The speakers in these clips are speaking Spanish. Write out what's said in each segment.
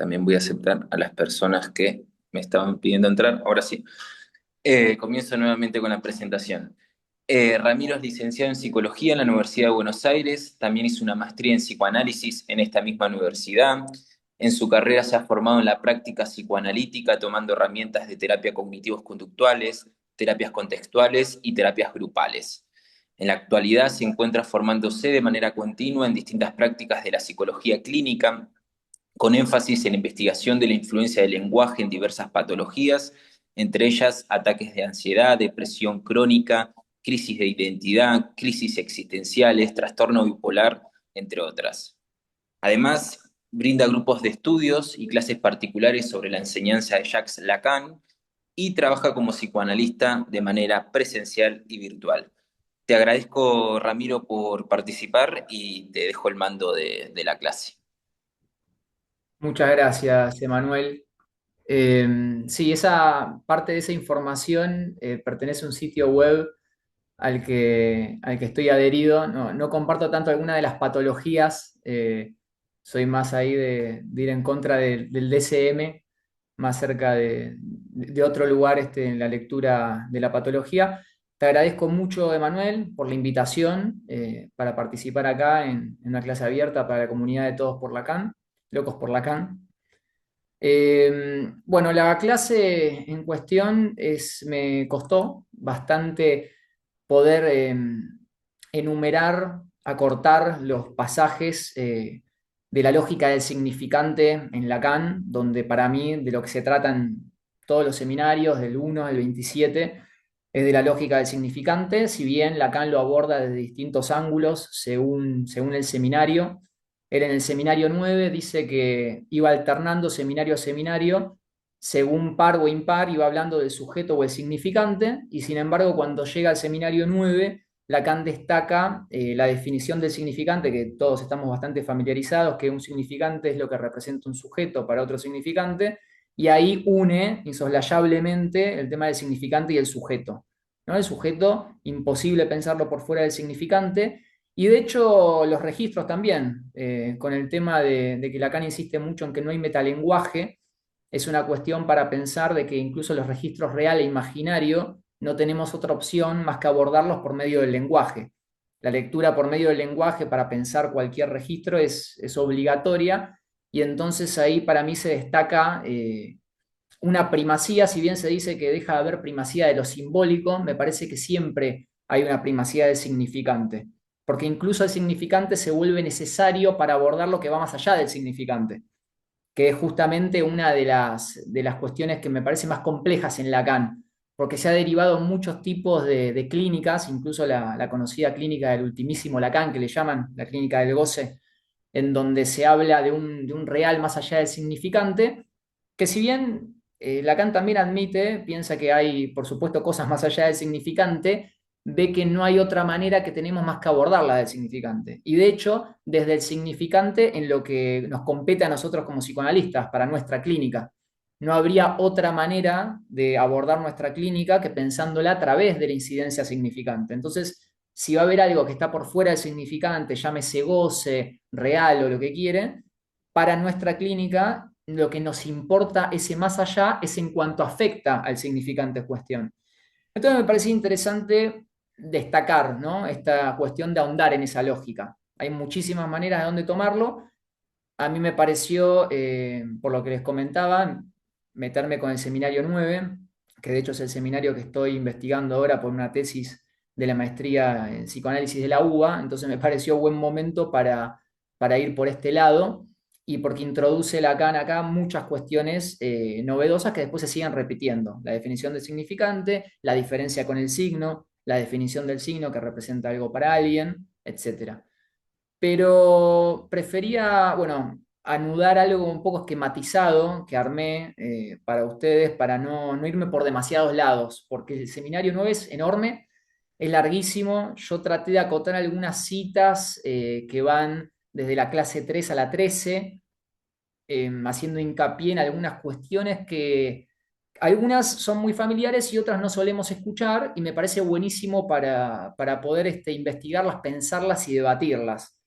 También voy a aceptar a las personas que me estaban pidiendo entrar. Ahora sí. Comienzo nuevamente con la presentación. Ramiro es licenciado en Psicología en la Universidad de Buenos Aires. También hizo una maestría en Psicoanálisis en esta misma universidad. En su carrera se ha formado en la práctica psicoanalítica, tomando herramientas de terapia cognitivos conductuales, terapias contextuales y terapias grupales. En la actualidad se encuentra formándose de manera continua en distintas prácticas de la psicología clínica, con énfasis en la investigación de la influencia del lenguaje en diversas patologías, entre ellas ataques de ansiedad, depresión crónica, crisis de identidad, crisis existenciales, trastorno bipolar, entre otras. Además, brinda grupos de estudios y clases particulares sobre la enseñanza de Jacques Lacan y trabaja como psicoanalista de manera presencial y virtual. Te agradezco, Ramiro, por participar y te dejo el mando de la clase. Muchas gracias, Emanuel. Sí, esa parte de esa información pertenece a un sitio web al que estoy adherido. No comparto tanto alguna de las patologías, soy más ahí de ir en contra del DSM, más cerca de otro lugar en la lectura de la patología. Te agradezco mucho, Emanuel, por la invitación para participar acá en una clase abierta para la comunidad de Todos por Lacan, Locos por Lacan. Bueno, la clase en cuestión me costó bastante poder enumerar, acortar los pasajes de la lógica del significante en Lacan, donde para mí de lo que se tratan todos los seminarios, del 1 al 27, es de la lógica del significante, si bien Lacan lo aborda desde distintos ángulos según el seminario. Él en el seminario 9 dice que iba alternando seminario a seminario, según par o impar, iba hablando del sujeto o el significante, y sin embargo, cuando llega al seminario 9, Lacan destaca la definición del significante, que todos estamos bastante familiarizados, que un significante es lo que representa un sujeto para otro significante, y ahí une insoslayablemente el tema del significante y el sujeto. ¿No? El sujeto, imposible pensarlo por fuera del significante, y de hecho, los registros también, con el tema de que Lacan insiste mucho en que no hay metalenguaje, es una cuestión para pensar de que incluso los registros real e imaginario no tenemos otra opción más que abordarlos por medio del lenguaje. La lectura por medio del lenguaje para pensar cualquier registro es obligatoria y entonces ahí para mí se destaca una primacía, si bien se dice que deja de haber primacía de lo simbólico, me parece que siempre hay una primacía del significante, porque incluso el significante se vuelve necesario para abordar lo que va más allá del significante, que es justamente una de las cuestiones que me parece más complejas en Lacan, porque se ha derivado en muchos tipos de clínicas, incluso la conocida clínica del ultimísimo Lacan, que le llaman la clínica del goce, en donde se habla de un real más allá del significante, que si bien Lacan también admite, piensa que hay, por supuesto, cosas más allá del significante, ve que no hay otra manera que tenemos más que abordarla del significante. Y de hecho, desde el significante en lo que nos compete a nosotros como psicoanalistas, para nuestra clínica. No habría otra manera de abordar nuestra clínica que pensándola a través de la incidencia significante. Entonces, si va a haber algo que está por fuera del significante, llámese goce, real o lo que quiere, para nuestra clínica lo que nos importa ese más allá es en cuanto afecta al significante en cuestión. Entonces me parecía interesante destacar, ¿no? Esta cuestión de ahondar en esa lógica. Hay muchísimas maneras de dónde tomarlo. A mí me pareció, por lo que les comentaba, meterme con el seminario 9, que de hecho es el seminario que estoy investigando ahora por una tesis de la maestría en psicoanálisis de la UBA, entonces me pareció buen momento para ir por este lado y porque introduce Lacan acá muchas cuestiones novedosas que después se siguen repitiendo. La definición del significante, la diferencia con el signo, la definición del signo que representa algo para alguien, etcétera, pero prefería, bueno, anudar algo un poco esquematizado que armé para ustedes, para no irme por demasiados lados, porque el seminario no es enorme, es larguísimo. Yo traté de acotar algunas citas que van desde la clase 3 a la 13, haciendo hincapié en algunas cuestiones que algunas son muy familiares y otras no solemos escuchar, y me parece buenísimo para poder investigarlas, pensarlas y debatirlas.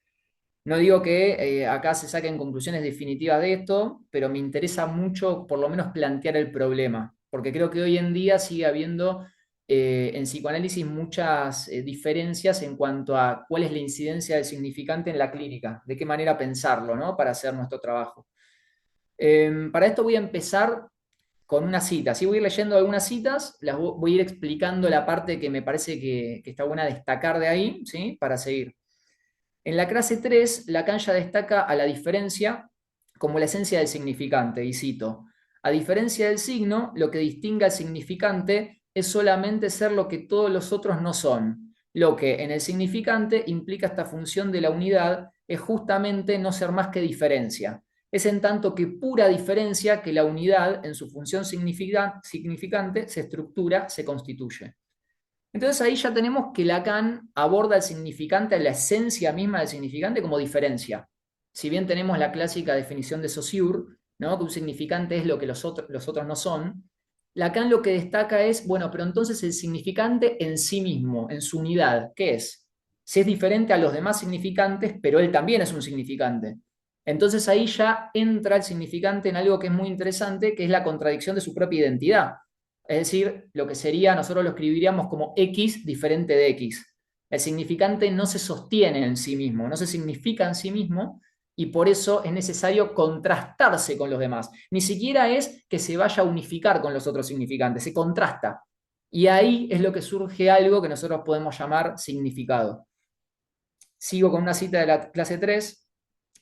No digo que acá se saquen conclusiones definitivas de esto, pero me interesa mucho por lo menos plantear el problema, porque creo que hoy en día sigue habiendo en psicoanálisis muchas diferencias en cuanto a cuál es la incidencia del significante en la clínica, de qué manera pensarlo, ¿no? Para hacer nuestro trabajo. Para esto voy a empezar con una cita. Sí, voy a ir leyendo algunas citas, voy a ir explicando la parte que me parece que está buena destacar de ahí, ¿sí? Para seguir. En la clase 3, Lacan ya destaca a la diferencia como la esencia del significante, y cito, a diferencia del signo, lo que distingue al significante es solamente ser lo que todos los otros no son. Lo que en el significante implica esta función de la unidad es justamente no ser más que diferencia. Es en tanto que pura diferencia que la unidad en su función significante se estructura, se constituye. Entonces ahí ya tenemos que Lacan aborda el significante, la esencia misma del significante como diferencia. Si bien tenemos la clásica definición de Saussure, ¿no? Que un significante es lo que los otros no son, Lacan lo que destaca es, bueno, pero entonces el significante en sí mismo, en su unidad, ¿qué es? Si es diferente a los demás significantes, pero él también es un significante. Entonces ahí ya entra el significante en algo que es muy interesante, que es la contradicción de su propia identidad. Es decir, lo que sería, nosotros lo escribiríamos como X diferente de X. El significante no se sostiene en sí mismo, no se significa en sí mismo y por eso es necesario contrastarse con los demás. Ni siquiera es que se vaya a unificar con los otros significantes, se contrasta. Y ahí es lo que surge algo que nosotros podemos llamar significado. Sigo con una cita de la clase 3.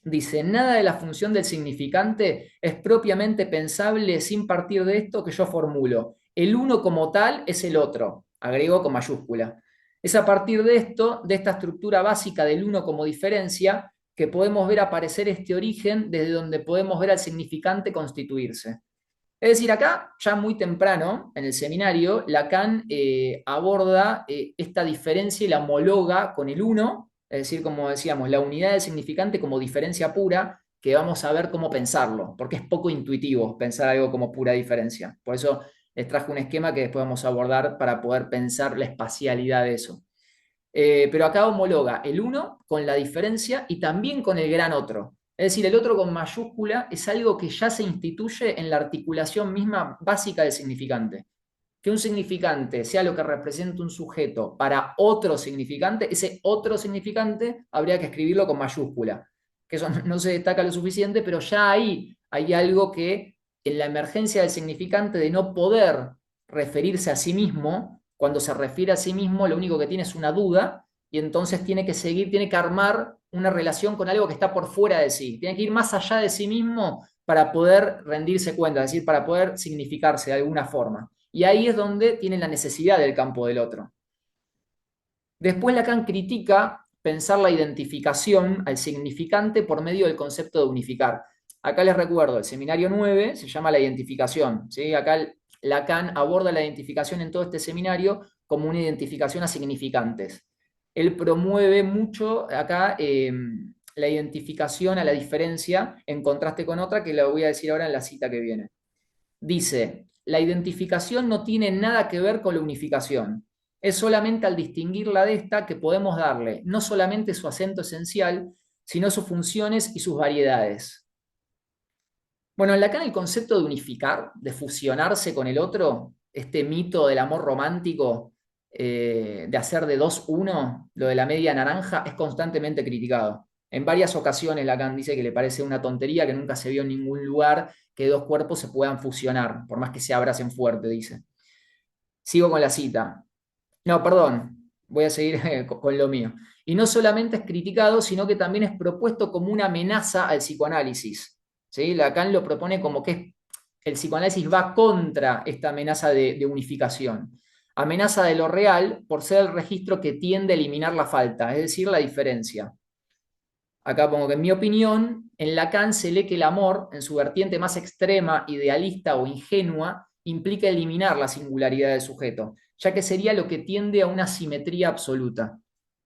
Dice, nada de la función del significante es propiamente pensable sin partir de esto que yo formulo. El uno como tal es el otro, agrego con mayúscula. Es a partir de esto, de esta estructura básica del uno como diferencia, que podemos ver aparecer este origen desde donde podemos ver al significante constituirse. Es decir, acá, ya muy temprano en el seminario, Lacan aborda esta diferencia y la homologa con el uno, es decir, como decíamos, la unidad del significante como diferencia pura, que vamos a ver cómo pensarlo, porque es poco intuitivo pensar algo como pura diferencia. Por eso les traje un esquema que después vamos a abordar para poder pensar la espacialidad de eso. Pero acá homologa el uno con la diferencia y también con el gran otro. Es decir, el otro con mayúscula es algo que ya se instituye en la articulación misma básica del significante. Que un significante sea lo que representa un sujeto para otro significante, ese otro significante habría que escribirlo con mayúscula. Que eso no se destaca lo suficiente, pero ya ahí hay algo que en la emergencia del significante de no poder referirse a sí mismo, cuando se refiere a sí mismo, lo único que tiene es una duda y entonces tiene que seguir, tiene que armar una relación con algo que está por fuera de sí. Tiene que ir más allá de sí mismo para poder rendirse cuenta, es decir, para poder significarse de alguna forma. Y ahí es donde tiene la necesidad del campo del otro. Después Lacan critica pensar la identificación al significante por medio del concepto de unificar. Acá les recuerdo, el seminario 9 se llama la identificación. ¿Sí? Acá Lacan aborda la identificación en todo este seminario como una identificación a significantes. Él promueve mucho acá la identificación a la diferencia en contraste con otra que la voy a decir ahora en la cita que viene. Dice, la identificación no tiene nada que ver con la unificación. Es solamente al distinguirla de esta que podemos darle no solamente su acento esencial, sino sus funciones y sus variedades. Bueno, en Lacan el concepto de unificar, de fusionarse con el otro, este mito del amor romántico, de hacer de dos uno, lo de la media naranja, es constantemente criticado. En varias ocasiones Lacan dice que le parece una tontería, que nunca se vio en ningún lugar que dos cuerpos se puedan fusionar, por más que se abracen fuerte, dice. Sigo con la cita. No, perdón, voy a seguir con lo mío. Y no solamente es criticado, sino que también es propuesto como una amenaza al psicoanálisis. ¿Sí? Lacan lo propone como que el psicoanálisis va contra esta amenaza de unificación. Amenaza de lo real por ser el registro que tiende a eliminar la falta, es decir, la diferencia. Acá pongo que en mi opinión, en Lacan se lee que el amor, en su vertiente más extrema, idealista o ingenua, implica eliminar la singularidad del sujeto, ya que sería lo que tiende a una simetría absoluta.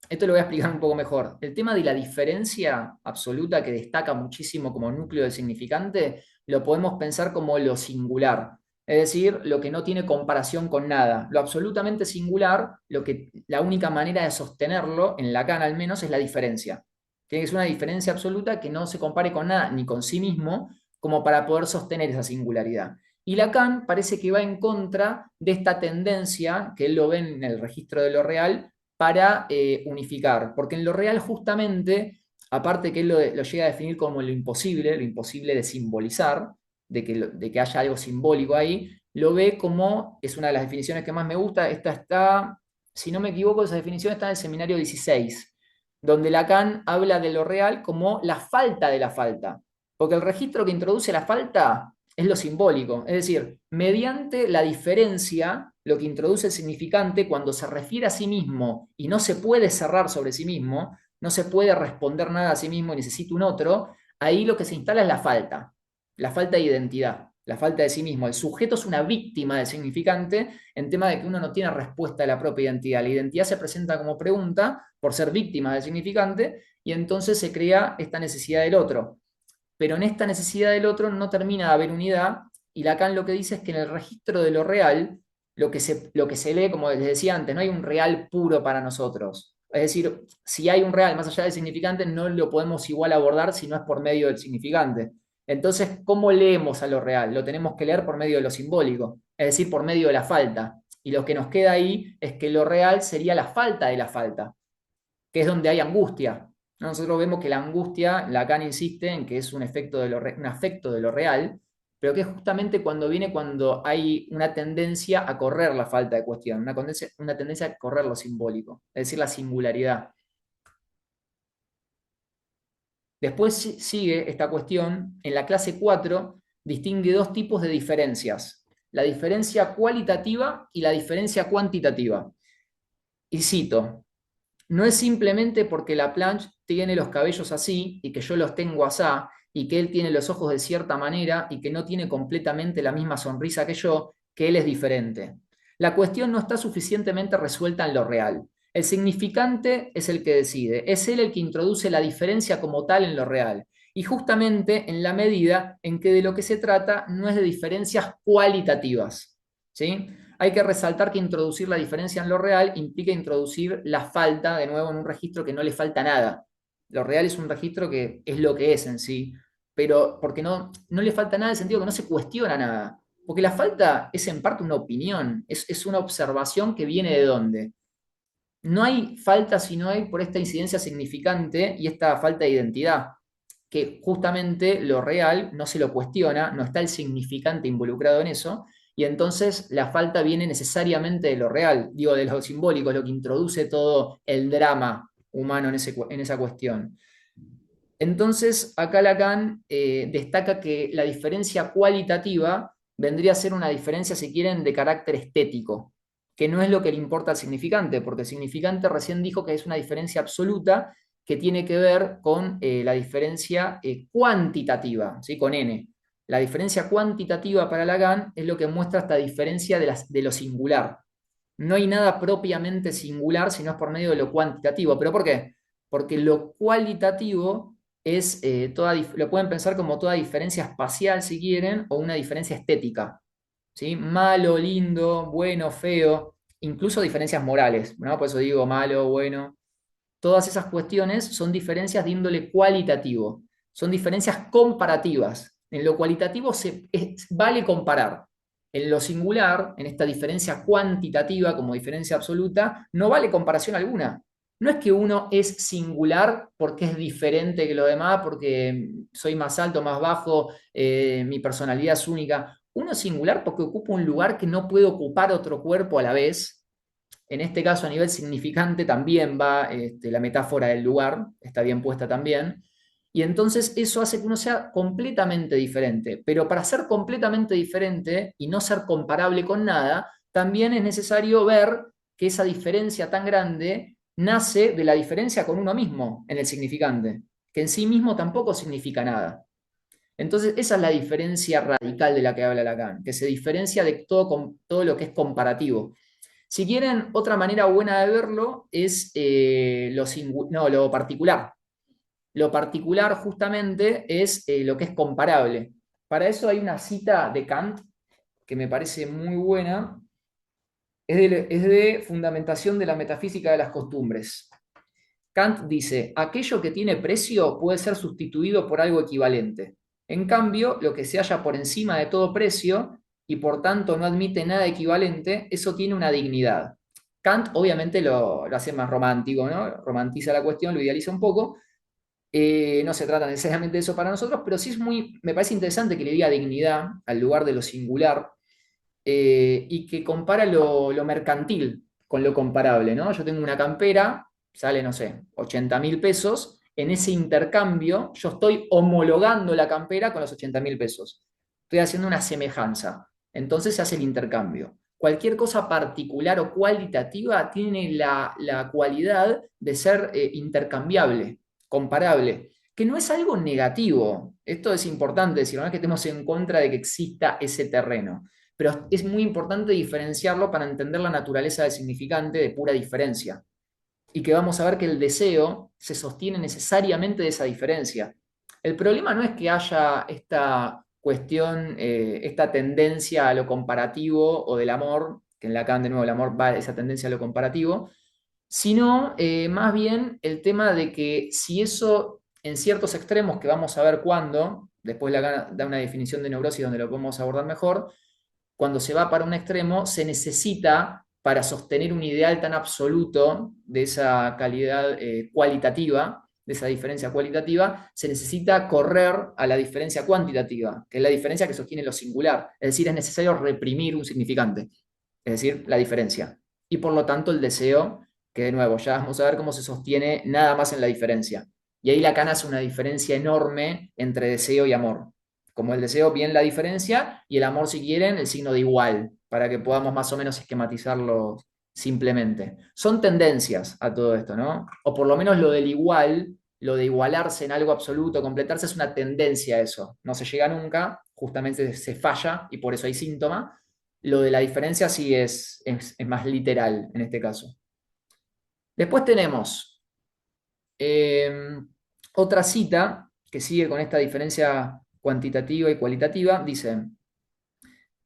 Esto lo voy a explicar un poco mejor. El tema de la diferencia absoluta que destaca muchísimo como núcleo del significante, lo podemos pensar como lo singular, es decir, lo que no tiene comparación con nada. Lo absolutamente singular, la única manera de sostenerlo, en Lacan al menos, es la diferencia. Tiene que ser una diferencia absoluta que no se compare con nada ni con sí mismo como para poder sostener esa singularidad. Y Lacan parece que va en contra de esta tendencia que él lo ve en el registro de lo real para unificar, porque en lo real justamente, aparte que él lo llega a definir como lo imposible de simbolizar, de que haya algo simbólico ahí, lo ve como, es una de las definiciones que más me gusta, esta está, si no me equivoco, esa definición está en el seminario 16, donde Lacan habla de lo real como la falta de la falta, porque el registro que introduce la falta es lo simbólico, es decir, mediante la diferencia, lo que introduce el significante cuando se refiere a sí mismo y no se puede cerrar sobre sí mismo, no se puede responder nada a sí mismo y necesita un otro, ahí lo que se instala es la falta de identidad, la falta de sí mismo. El sujeto es una víctima del significante en tema de que uno no tiene respuesta a la propia identidad. La identidad se presenta como pregunta por ser víctima del significante y entonces se crea esta necesidad del otro. Pero en esta necesidad del otro no termina de haber unidad y Lacan lo que dice es que en el registro de lo real, lo que se lee, como les decía antes, no hay un real puro para nosotros. Es decir, si hay un real más allá del significante, no lo podemos igual abordar si no es por medio del significante. Entonces, ¿cómo leemos a lo real? Lo tenemos que leer por medio de lo simbólico, es decir, por medio de la falta. Y lo que nos queda ahí es que lo real sería la falta de la falta, que es donde hay angustia. Nosotros vemos que la angustia, Lacan insiste en que es un, efecto de un afecto de lo real, pero que es justamente cuando viene cuando hay una tendencia a correr la falta de cuestión, una tendencia a correr lo simbólico, es decir, la singularidad. Después sigue esta cuestión, en la clase 4 distingue dos tipos de diferencias, la diferencia cualitativa y la diferencia cuantitativa. Y cito, no es simplemente porque Laplanche tiene los cabellos así y que yo los tengo asá y que él tiene los ojos de cierta manera y que no tiene completamente la misma sonrisa que él es diferente. La cuestión no está suficientemente resuelta en lo real. El significante es el que decide, es él el que introduce la diferencia como tal en lo real. Y justamente en la medida en que de lo que se trata no es de diferencias cualitativas. ¿Sí? Hay que resaltar que introducir la diferencia en lo real implica introducir la falta, de nuevo, en un registro que no le falta nada. Lo real es un registro que es lo que es en sí, pero porque no le falta nada en el sentido que no se cuestiona nada. Porque la falta es en parte una opinión, es una observación que viene de dónde. No hay falta si no hay por esta incidencia significante y esta falta de identidad, que justamente lo real no se lo cuestiona, no está el significante involucrado en eso, y entonces la falta viene necesariamente de lo real, digo, de lo simbólico, lo que introduce todo el drama humano en esa cuestión. Entonces, acá Lacan destaca que la diferencia cualitativa vendría a ser una diferencia, si quieren, de carácter estético, que no es lo que le importa al significante, porque el significante recién dijo que es una diferencia absoluta que tiene que ver con la diferencia cuantitativa, ¿sí? Con N. La diferencia cuantitativa para Lacan es lo que muestra esta diferencia de lo singular. No hay nada propiamente singular, sino es por medio de lo cuantitativo. ¿Pero por qué? Porque lo cualitativo es lo pueden pensar como toda diferencia espacial, si quieren, o una diferencia estética. ¿Sí? Malo, lindo, bueno, feo, incluso diferencias morales, ¿no? Por eso digo malo, bueno. Todas esas cuestiones son diferencias de índole cualitativo, son diferencias comparativas. En lo cualitativo vale comparar. En lo singular, en esta diferencia cuantitativa como diferencia absoluta, no vale comparación alguna. No es que uno es singular porque es diferente que lo demás, porque soy más alto, más bajo, mi personalidad es única. Uno es singular porque ocupa un lugar que no puede ocupar otro cuerpo a la vez. En este caso, a nivel significante, también va la metáfora del lugar, está bien puesta también. Y entonces eso hace que uno sea completamente diferente. Pero para ser completamente diferente y no ser comparable con nada, también es necesario ver que esa diferencia tan grande nace de la diferencia con uno mismo en el significante, que en sí mismo tampoco significa nada. Entonces, esa es la diferencia radical de la que habla Lacan, que se diferencia de todo lo que es comparativo. Si quieren, otra manera buena de verlo es lo particular. Lo particular justamente es lo que es comparable. Para eso hay una cita de Kant que me parece muy buena. Es de Fundamentación de la Metafísica de las Costumbres. Kant dice, aquello que tiene precio puede ser sustituido por algo equivalente. En cambio, lo que se halla por encima de todo precio y por tanto no admite nada equivalente, eso tiene una dignidad. Kant obviamente lo hace más romántico, ¿no? Romantiza la cuestión, lo idealiza un poco. No se trata necesariamente de eso para nosotros, pero sí me parece interesante que le diga dignidad al lugar de lo singular, y que compara lo mercantil con lo comparable, ¿no? Yo tengo una campera, sale, no sé, 80.000 pesos. En ese intercambio, yo estoy homologando la campera con los 80.000 pesos. Estoy haciendo una semejanza. Entonces se hace el intercambio. Cualquier cosa particular o cualitativa tiene la cualidad de ser intercambiable, comparable, que no es algo negativo. Esto es importante decir, no es que estemos en contra de que exista ese terreno, pero es muy importante diferenciarlo para entender la naturaleza del significante de pura diferencia. Y que vamos a ver que el deseo se sostiene necesariamente de esa diferencia. El problema no es que haya esta cuestión, esta tendencia a lo comparativo o del amor, que en Lacan de nuevo el amor va a esa tendencia a lo comparativo, sino más bien el tema de que si eso en ciertos extremos, que vamos a ver cuándo, después Lacan da una definición de neurosis donde lo podemos abordar mejor, cuando se va para un extremo, se necesita para sostener un ideal tan absoluto de esa calidad cualitativa, de esa diferencia cualitativa, se necesita correr a la diferencia cuantitativa, que es la diferencia que sostiene lo singular. Es decir, es necesario reprimir un significante, es decir, la diferencia. Y por lo tanto el deseo, que de nuevo ya vamos a ver cómo se sostiene nada más en la diferencia. Y ahí Lacan hace una diferencia enorme entre deseo y amor. Como el deseo, bien la diferencia, y el amor, si quieren, el signo de igual, para que podamos más o menos esquematizarlo simplemente. Son tendencias a todo esto, ¿no? O por lo menos lo del igual, lo de igualarse en algo absoluto, completarse, es una tendencia a eso. No se llega nunca, justamente se falla y por eso hay síntoma. Lo de la diferencia sí es más literal en este caso. Después tenemos eh, otra cita que sigue con esta diferencia cuantitativa y cualitativa. Dice,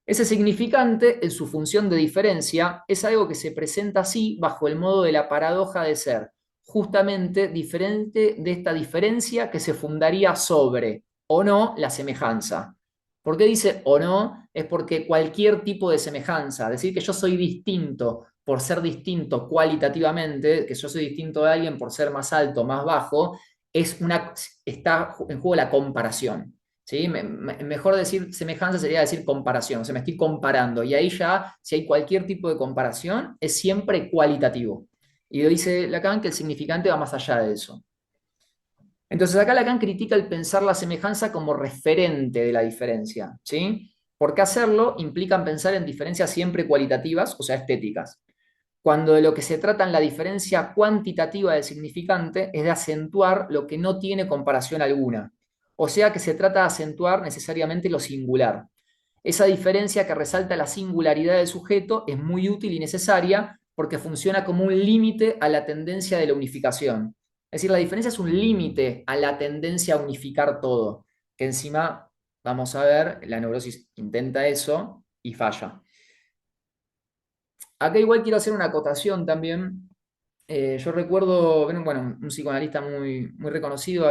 ese significante, en su función de diferencia, es algo que se presenta así bajo el modo de la paradoja de ser, justamente diferente de esta diferencia que se fundaría sobre, o no, la semejanza. ¿Por qué dice o no? Es porque cualquier tipo de semejanza, decir que yo soy distinto por ser distinto cualitativamente, que yo soy distinto de alguien por ser más alto, más bajo, está en juego la comparación. ¿Sí? Mejor decir semejanza sería decir comparación, o sea, me estoy comparando. Y ahí ya, si hay cualquier tipo de comparación, es siempre cualitativo. Y dice Lacan que el significante va más allá de eso. Entonces acá Lacan critica el pensar la semejanza como referente de la diferencia, ¿sí? Porque hacerlo implica pensar en diferencias siempre cualitativas, o sea, estéticas. Cuando de lo que se trata en la diferencia cuantitativa del significante es de acentuar lo que no tiene comparación alguna. O sea que se trata de acentuar necesariamente lo singular. Esa diferencia que resalta la singularidad del sujeto es muy útil y necesaria porque funciona como un límite a la tendencia de la unificación. Es decir, la diferencia es un límite a la tendencia a unificar todo, que encima, vamos a ver, la neurosis intenta eso y falla. Acá igual quiero hacer una acotación también. Yo recuerdo, bueno, un psicoanalista muy reconocido,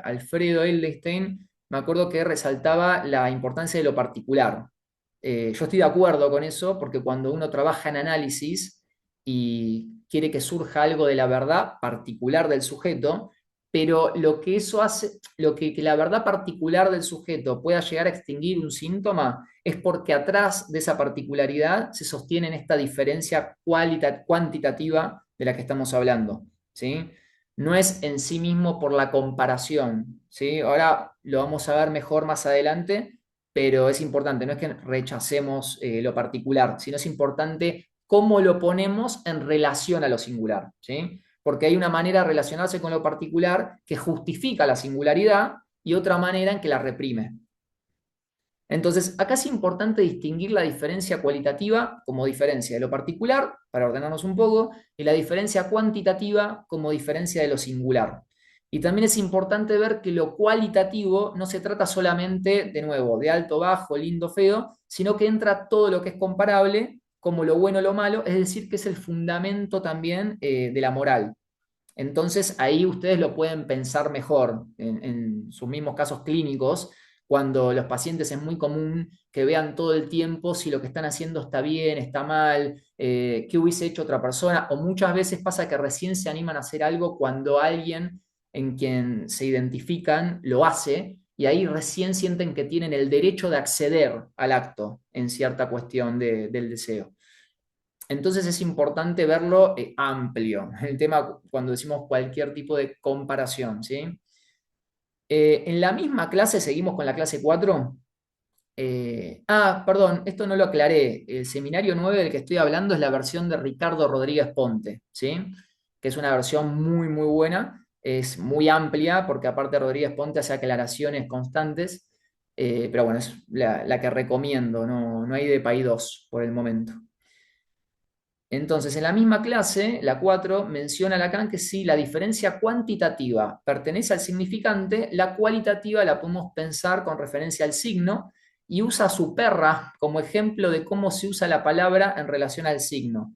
Alfredo Edelstein, me acuerdo que resaltaba la importancia de lo particular. Yo estoy de acuerdo con eso porque cuando uno trabaja en análisis y quiere que surja algo de la verdad particular del sujeto, pero lo que eso hace, que la verdad particular del sujeto pueda llegar a extinguir un síntoma, es porque atrás de esa particularidad se sostiene en esta diferencia cuantitativa de la que estamos hablando, ¿sí? No es en sí mismo por la comparación, ¿sí? Ahora lo vamos a ver mejor más adelante, pero es importante, no es que rechacemos lo particular, sino es importante cómo lo ponemos en relación a lo singular, ¿sí? Porque hay una manera de relacionarse con lo particular que justifica la singularidad y otra manera en que la reprime. Entonces, acá es importante distinguir la diferencia cualitativa como diferencia de lo particular, para ordenarnos un poco, y la diferencia cuantitativa como diferencia de lo singular. Y también es importante ver que lo cualitativo no se trata solamente, de nuevo, de alto, bajo, lindo, feo, sino que entra todo lo que es comparable, como lo bueno o lo malo, es decir, que es el fundamento también de la moral. Entonces ahí ustedes lo pueden pensar mejor en sus mismos casos clínicos, cuando los pacientes es muy común que vean todo el tiempo si lo que están haciendo está bien, está mal, qué hubiese hecho otra persona, o muchas veces pasa que recién se animan a hacer algo cuando alguien en quien se identifican lo hace, y ahí recién sienten que tienen el derecho de acceder al acto en cierta cuestión del deseo. Entonces es importante verlo amplio, el tema cuando decimos cualquier tipo de comparación, ¿sí? En la misma clase, seguimos con la clase 4. Perdón, esto no lo aclaré. El seminario 9 del que estoy hablando es la versión de Ricardo Rodríguez Ponte, ¿sí? Que es una versión muy, muy buena. Es muy amplia porque aparte Rodríguez Ponte hace aclaraciones constantes. Pero bueno, es la que recomiendo. No, no hay de PAI 2 por el momento. Entonces, en la misma clase, la 4 menciona Lacan que si la diferencia cuantitativa pertenece al significante, la cualitativa la podemos pensar con referencia al signo, y usa a su perra como ejemplo de cómo se usa la palabra en relación al signo.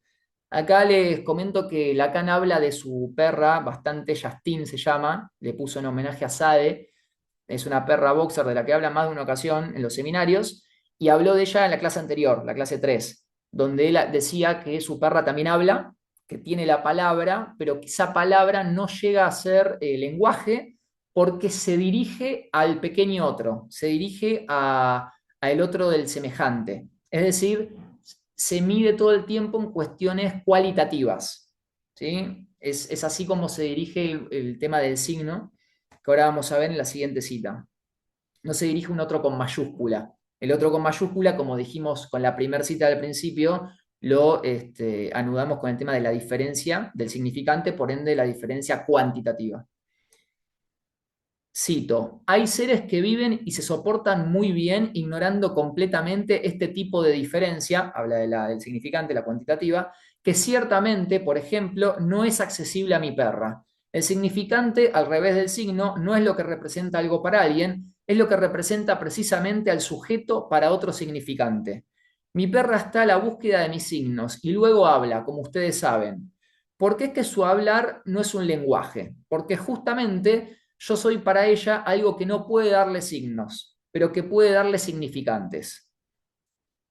Acá les comento que Lacan habla de su perra, bastante Justine se llama, le puso en homenaje a Sade, es una perra boxer de la que habla más de una ocasión en los seminarios, y habló de ella en la clase anterior, la clase 3, donde él decía que su perra también habla, que tiene la palabra, pero que esa palabra no llega a ser lenguaje porque se dirige al pequeño otro, se dirige a el otro del semejante. Es decir, se mide todo el tiempo en cuestiones cualitativas. ¿Sí? Es así como se dirige el tema del signo, que ahora vamos a ver en la siguiente cita. No se dirige un otro con mayúscula. El otro con mayúscula, como dijimos con la primera cita del principio, lo anudamos con el tema de la diferencia del significante, por ende la diferencia cuantitativa. Cito, hay seres que viven y se soportan muy bien ignorando completamente este tipo de diferencia, habla del significante, la cuantitativa, que ciertamente, por ejemplo, no es accesible a mi perra. El significante, al revés del signo, no es lo que representa algo para alguien, es lo que representa precisamente al sujeto para otro significante. Mi perra está a la búsqueda de mis signos y luego habla, como ustedes saben. ¿Por qué es que su hablar no es un lenguaje? Porque justamente yo soy para ella algo que no puede darle signos, pero que puede darle significantes.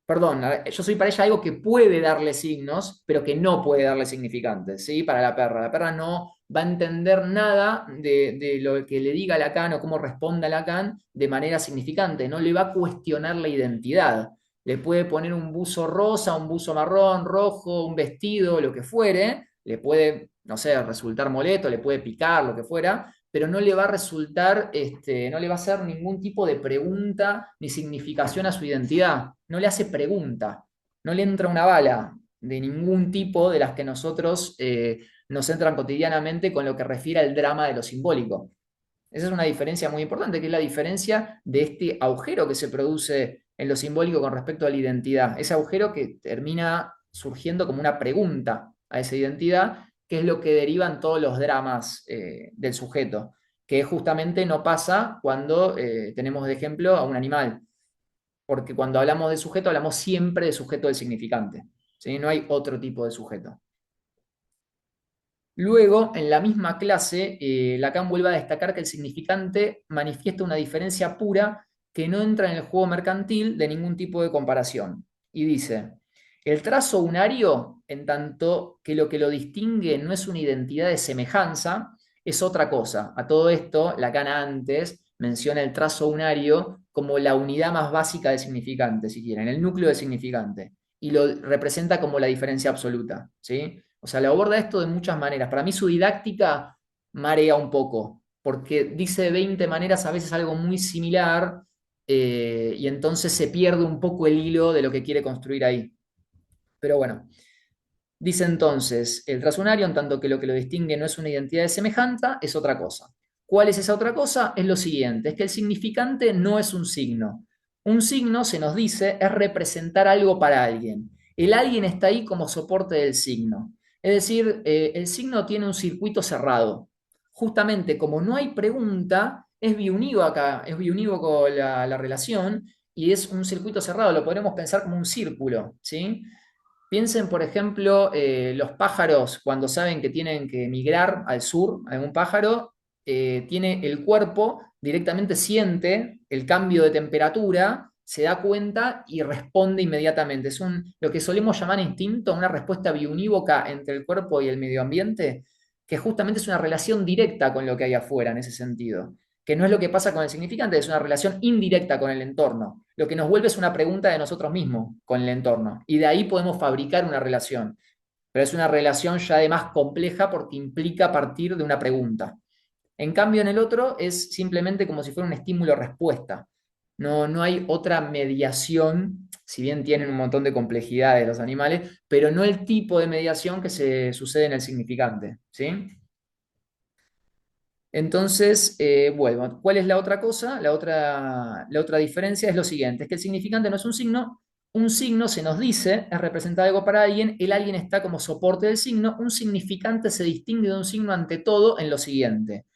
Perdón, yo soy para ella algo que puede darle signos, pero que no puede darle significantes, ¿sí? Para la perra. La perra no va a entender nada de lo que le diga Lacan o cómo responda Lacan de manera significante. No le va a cuestionar la identidad. Le puede poner un buzo rosa, un buzo marrón, rojo, un vestido, lo que fuere. Le puede, no sé, resultar molesto, le puede picar, lo que fuera, pero no le va a resultar, no le va a hacer ningún tipo de pregunta ni significación a su identidad. No le hace pregunta, no le entra una bala de ningún tipo de las que nosotros nos entran cotidianamente con lo que refiere al drama de lo simbólico. Esa es una diferencia muy importante, que es la diferencia de este agujero que se produce en lo simbólico con respecto a la identidad. Ese agujero que termina surgiendo como una pregunta a esa identidad, que es lo que derivan todos los dramas del sujeto, que justamente no pasa cuando tenemos de ejemplo a un animal, porque cuando hablamos de sujeto hablamos siempre de sujeto del significante, ¿sí? No hay otro tipo de sujeto. Luego, en la misma clase, Lacan vuelve a destacar que el significante manifiesta una diferencia pura que no entra en el juego mercantil de ningún tipo de comparación. Y dice, el trazo unario, en tanto que lo distingue no es una identidad de semejanza, es otra cosa. A todo esto, Lacan antes menciona el trazo unario como la unidad más básica del significante, si quieren, el núcleo del significante, y lo representa como la diferencia absoluta, ¿sí? O sea, le aborda esto de muchas maneras. Para mí su didáctica marea un poco, porque dice de 20 maneras a veces algo muy similar, y entonces se pierde un poco el hilo de lo que quiere construir ahí. Pero bueno, dice entonces, el trasunario, en tanto que lo distingue no es una identidad de semejanza, es otra cosa. ¿Cuál es esa otra cosa? Es lo siguiente, es que el significante no es un signo. Un signo, se nos dice, es representar algo para alguien. El alguien está ahí como soporte del signo. Es decir, el signo tiene un circuito cerrado. Justamente como no hay pregunta, es biunívoca, es biunívoco la relación, y es un circuito cerrado, lo podremos pensar como un círculo, ¿sí? Piensen, por ejemplo, los pájaros cuando saben que tienen que migrar al sur, algún pájaro, tiene el cuerpo, directamente siente el cambio de temperatura, se da cuenta y responde inmediatamente. Es lo que solemos llamar instinto, una respuesta biunívoca entre el cuerpo y el medio ambiente, que justamente es una relación directa con lo que hay afuera en ese sentido, que no es lo que pasa con el significante, es una relación indirecta con el entorno. Lo que nos vuelve es una pregunta de nosotros mismos con el entorno. Y de ahí podemos fabricar una relación. Pero es una relación ya de más compleja porque implica partir de una pregunta. En cambio, en el otro es simplemente como si fuera un estímulo-respuesta. No, no hay otra mediación, si bien tienen un montón de complejidades los animales, pero no el tipo de mediación que se sucede en el significante. ¿Sí? Entonces, bueno, ¿cuál es la otra cosa? La otra diferencia es lo siguiente, es que el significante no es un signo se nos dice, es representar algo para alguien, el alguien está como soporte del signo, un significante se distingue de un signo ante todo en lo siguiente,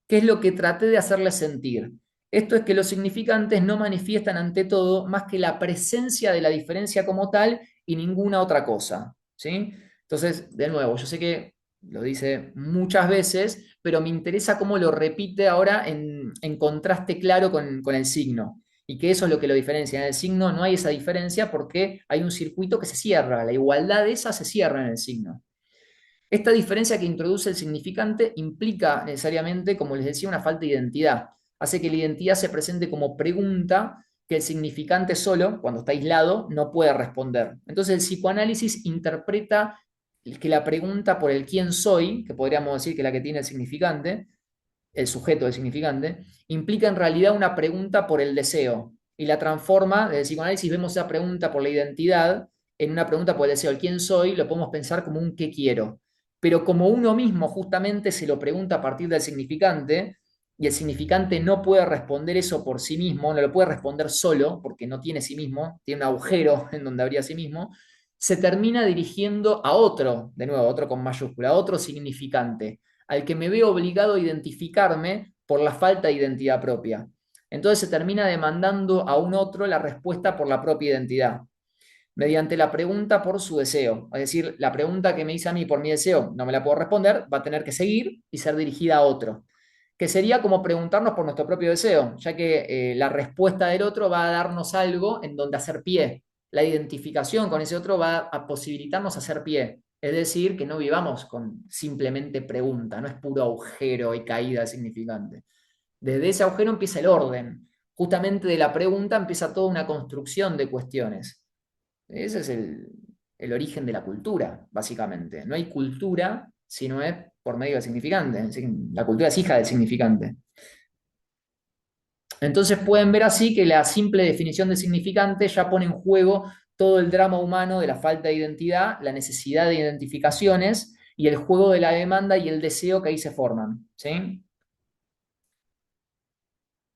que es lo que traté de hacerles sentir. Esto es que los significantes no manifiestan ante todo más que la presencia de la diferencia como tal y ninguna otra cosa, ¿sí? Entonces, de nuevo, yo sé que lo dice muchas veces, pero me interesa cómo lo repite ahora en contraste claro con el signo. Y que eso es lo que lo diferencia. En el signo no hay esa diferencia porque hay un circuito que se cierra. La igualdad de esa se cierra en el signo. Esta diferencia que introduce el significante implica necesariamente, como les decía, una falta de identidad. Hace que la identidad se presente como pregunta que el significante solo, cuando está aislado, no puede responder. Entonces el psicoanálisis interpreta que la pregunta por el quién soy, que podríamos decir que es la que tiene el significante, el sujeto del significante, implica en realidad una pregunta por el deseo y la transforma, desde el psicoanálisis vemos esa pregunta por la identidad en una pregunta por el deseo, el quién soy, lo podemos pensar como un qué quiero, pero como uno mismo justamente se lo pregunta a partir del significante, y el significante no puede responder eso por sí mismo, no lo puede responder solo, porque no tiene sí mismo, tiene un agujero en donde habría sí mismo, se termina dirigiendo a otro, de nuevo, otro con mayúscula, a otro significante, al que me veo obligado a identificarme por la falta de identidad propia. Entonces se termina demandando a un otro la respuesta por la propia identidad, mediante la pregunta por su deseo. Es decir, la pregunta que me hice a mí por mi deseo no me la puedo responder, va a tener que seguir y ser dirigida a otro. Que sería como preguntarnos por nuestro propio deseo, ya que la respuesta del otro va a darnos algo en donde hacer pie. La identificación con ese otro va a posibilitarnos hacer pie. Es decir, que no vivamos con simplemente pregunta, no es puro agujero y caída de significante. Desde ese agujero empieza el orden. Justamente de la pregunta empieza toda una construcción de cuestiones. Ese es el origen de la cultura, básicamente. No hay cultura si no es por medio del significante. La cultura es hija del significante. Entonces pueden ver así que la simple definición de significante ya pone en juego todo el drama humano de la falta de identidad, la necesidad de identificaciones y el juego de la demanda y el deseo que ahí se forman. ¿Sí?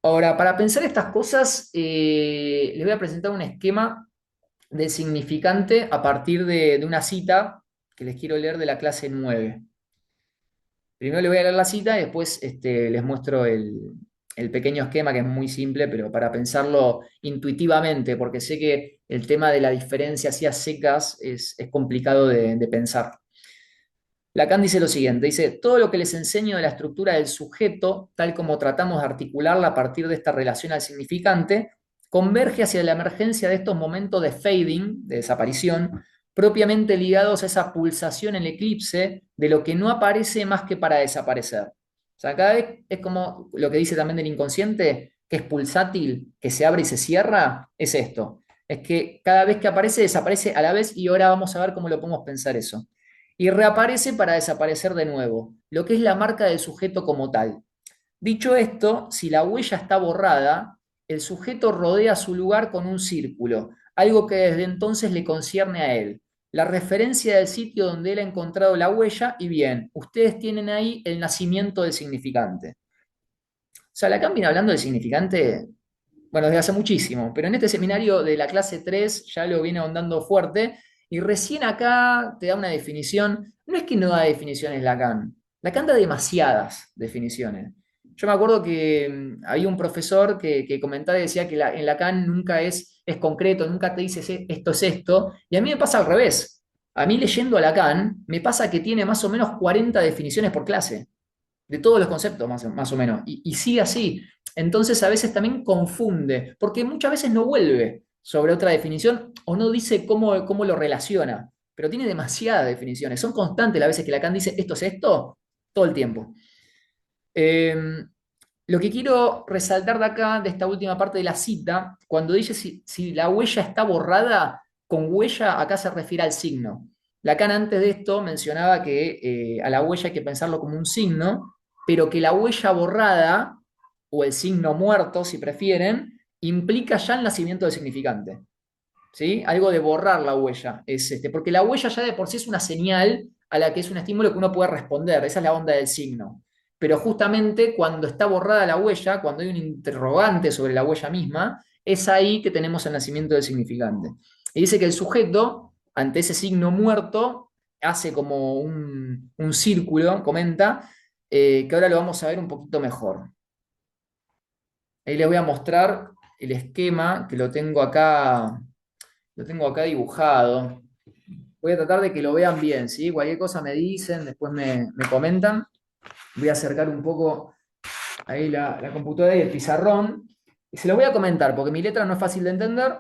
Ahora, para pensar estas cosas, les voy a presentar un esquema del significante a partir de una cita que les quiero leer de la clase 9. Primero les voy a leer la cita y después les muestro el pequeño esquema que es muy simple, pero para pensarlo intuitivamente, porque sé que el tema de la diferencia así a secas es complicado de pensar. Lacan dice lo siguiente, dice, todo lo que les enseño de la estructura del sujeto, tal como tratamos de articularla a partir de esta relación al significante, converge hacia la emergencia de estos momentos de fading, de desaparición, propiamente ligados a esa pulsación en el eclipse de lo que no aparece más que para desaparecer. O sea, cada vez es como lo que dice también del inconsciente, que es pulsátil, que se abre y se cierra, es esto. Es que cada vez que aparece, desaparece a la vez y ahora vamos a ver cómo lo podemos pensar eso y reaparece para desaparecer de nuevo, lo que es la marca del sujeto como tal. Dicho esto, si la huella está borrada, el sujeto rodea su lugar con un círculo, algo que desde entonces le concierne a él. La referencia del sitio donde él ha encontrado la huella y bien, ustedes tienen ahí el nacimiento del significante. O sea, Lacan viene hablando del significante, bueno, desde hace muchísimo, pero en este seminario de la clase 3 ya lo viene ahondando fuerte y recién acá te da una definición. No es que no da definiciones Lacan, Lacan da demasiadas definiciones. Yo me acuerdo que había un profesor que comentaba y decía que en Lacan nunca es concreto, nunca te dice esto es esto, y a mí me pasa al revés. A mí leyendo a Lacan, me pasa que tiene más o menos 40 definiciones por clase, de todos los conceptos más o menos, y sigue así. Entonces a veces también confunde, porque muchas veces no vuelve sobre otra definición o no dice cómo lo relaciona, pero tiene demasiadas definiciones. Son constantes las veces que Lacan dice esto es esto, todo el tiempo. Eh, lo que quiero resaltar de acá, de esta última parte de la cita, cuando dice si la huella está borrada, con huella acá se refiere al signo. Lacan antes de esto mencionaba que a la huella hay que pensarlo como un signo, pero que la huella borrada, o el signo muerto, si prefieren, implica ya el nacimiento del significante. ¿Sí? Algo de borrar la huella, porque la huella ya de por sí es una señal a la que es un estímulo que uno puede responder, esa es la onda del signo. Pero justamente cuando está borrada la huella, cuando hay un interrogante sobre la huella misma, es ahí que tenemos el nacimiento del significante. Y dice que el sujeto, ante ese signo muerto, hace como un círculo, comenta, que ahora lo vamos a ver un poquito mejor. Ahí les voy a mostrar el esquema que lo tengo acá dibujado. Voy a tratar de que lo vean bien, ¿sí? Cualquier cosa me dicen, después me comentan. Voy a acercar un poco ahí la computadora y el pizarrón. Y se los voy a comentar, porque mi letra no es fácil de entender,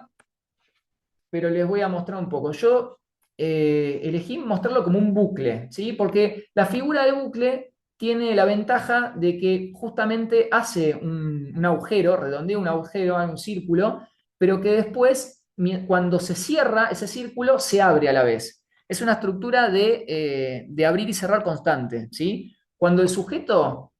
pero les voy a mostrar un poco. Yo elegí mostrarlo como un bucle, ¿sí? Porque la figura de bucle tiene la ventaja de que justamente hace un agujero, redondea un agujero, un círculo, pero que después, cuando se cierra ese círculo, se abre a la vez. Es una estructura de abrir y cerrar constante, ¿sí? Cuando el sujeto,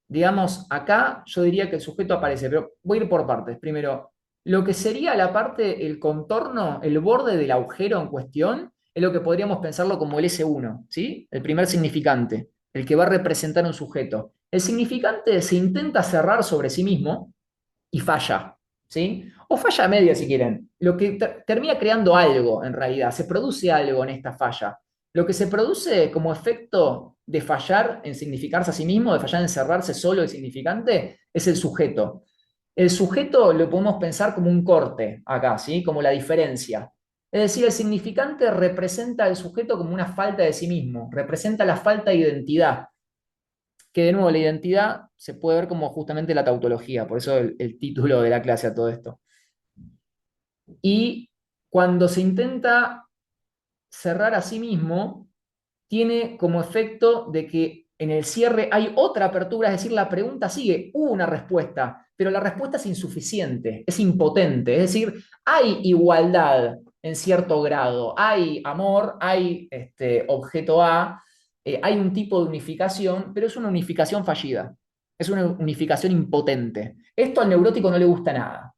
digamos, acá yo diría que el sujeto aparece, pero voy a ir por partes. Primero, lo que sería la parte, el contorno, el borde del agujero en cuestión, es lo que podríamos pensarlo como el S1, ¿sí? El primer significante, el que va a representar un sujeto. El significante se intenta cerrar sobre sí mismo y falla, ¿sí? O falla a media si quieren. Lo que termina creando algo en realidad, se produce algo en esta falla. Lo que se produce como efecto de fallar en significarse a sí mismo, de fallar en cerrarse solo el significante, es el sujeto. El sujeto lo podemos pensar como un corte acá, ¿sí? Como la diferencia. Es decir, el significante representa al sujeto como una falta de sí mismo, representa la falta de identidad, que de nuevo la identidad se puede ver como justamente la tautología, por eso el título de la clase a todo esto. Y cuando se intenta cerrar a sí mismo, tiene como efecto de que en el cierre hay otra apertura, es decir, la pregunta sigue, hubo una respuesta, pero la respuesta es insuficiente, es impotente, es decir, hay igualdad en cierto grado, hay amor, hay objeto A, hay un tipo de unificación, pero es una unificación fallida, es una unificación impotente. Esto al neurótico no le gusta nada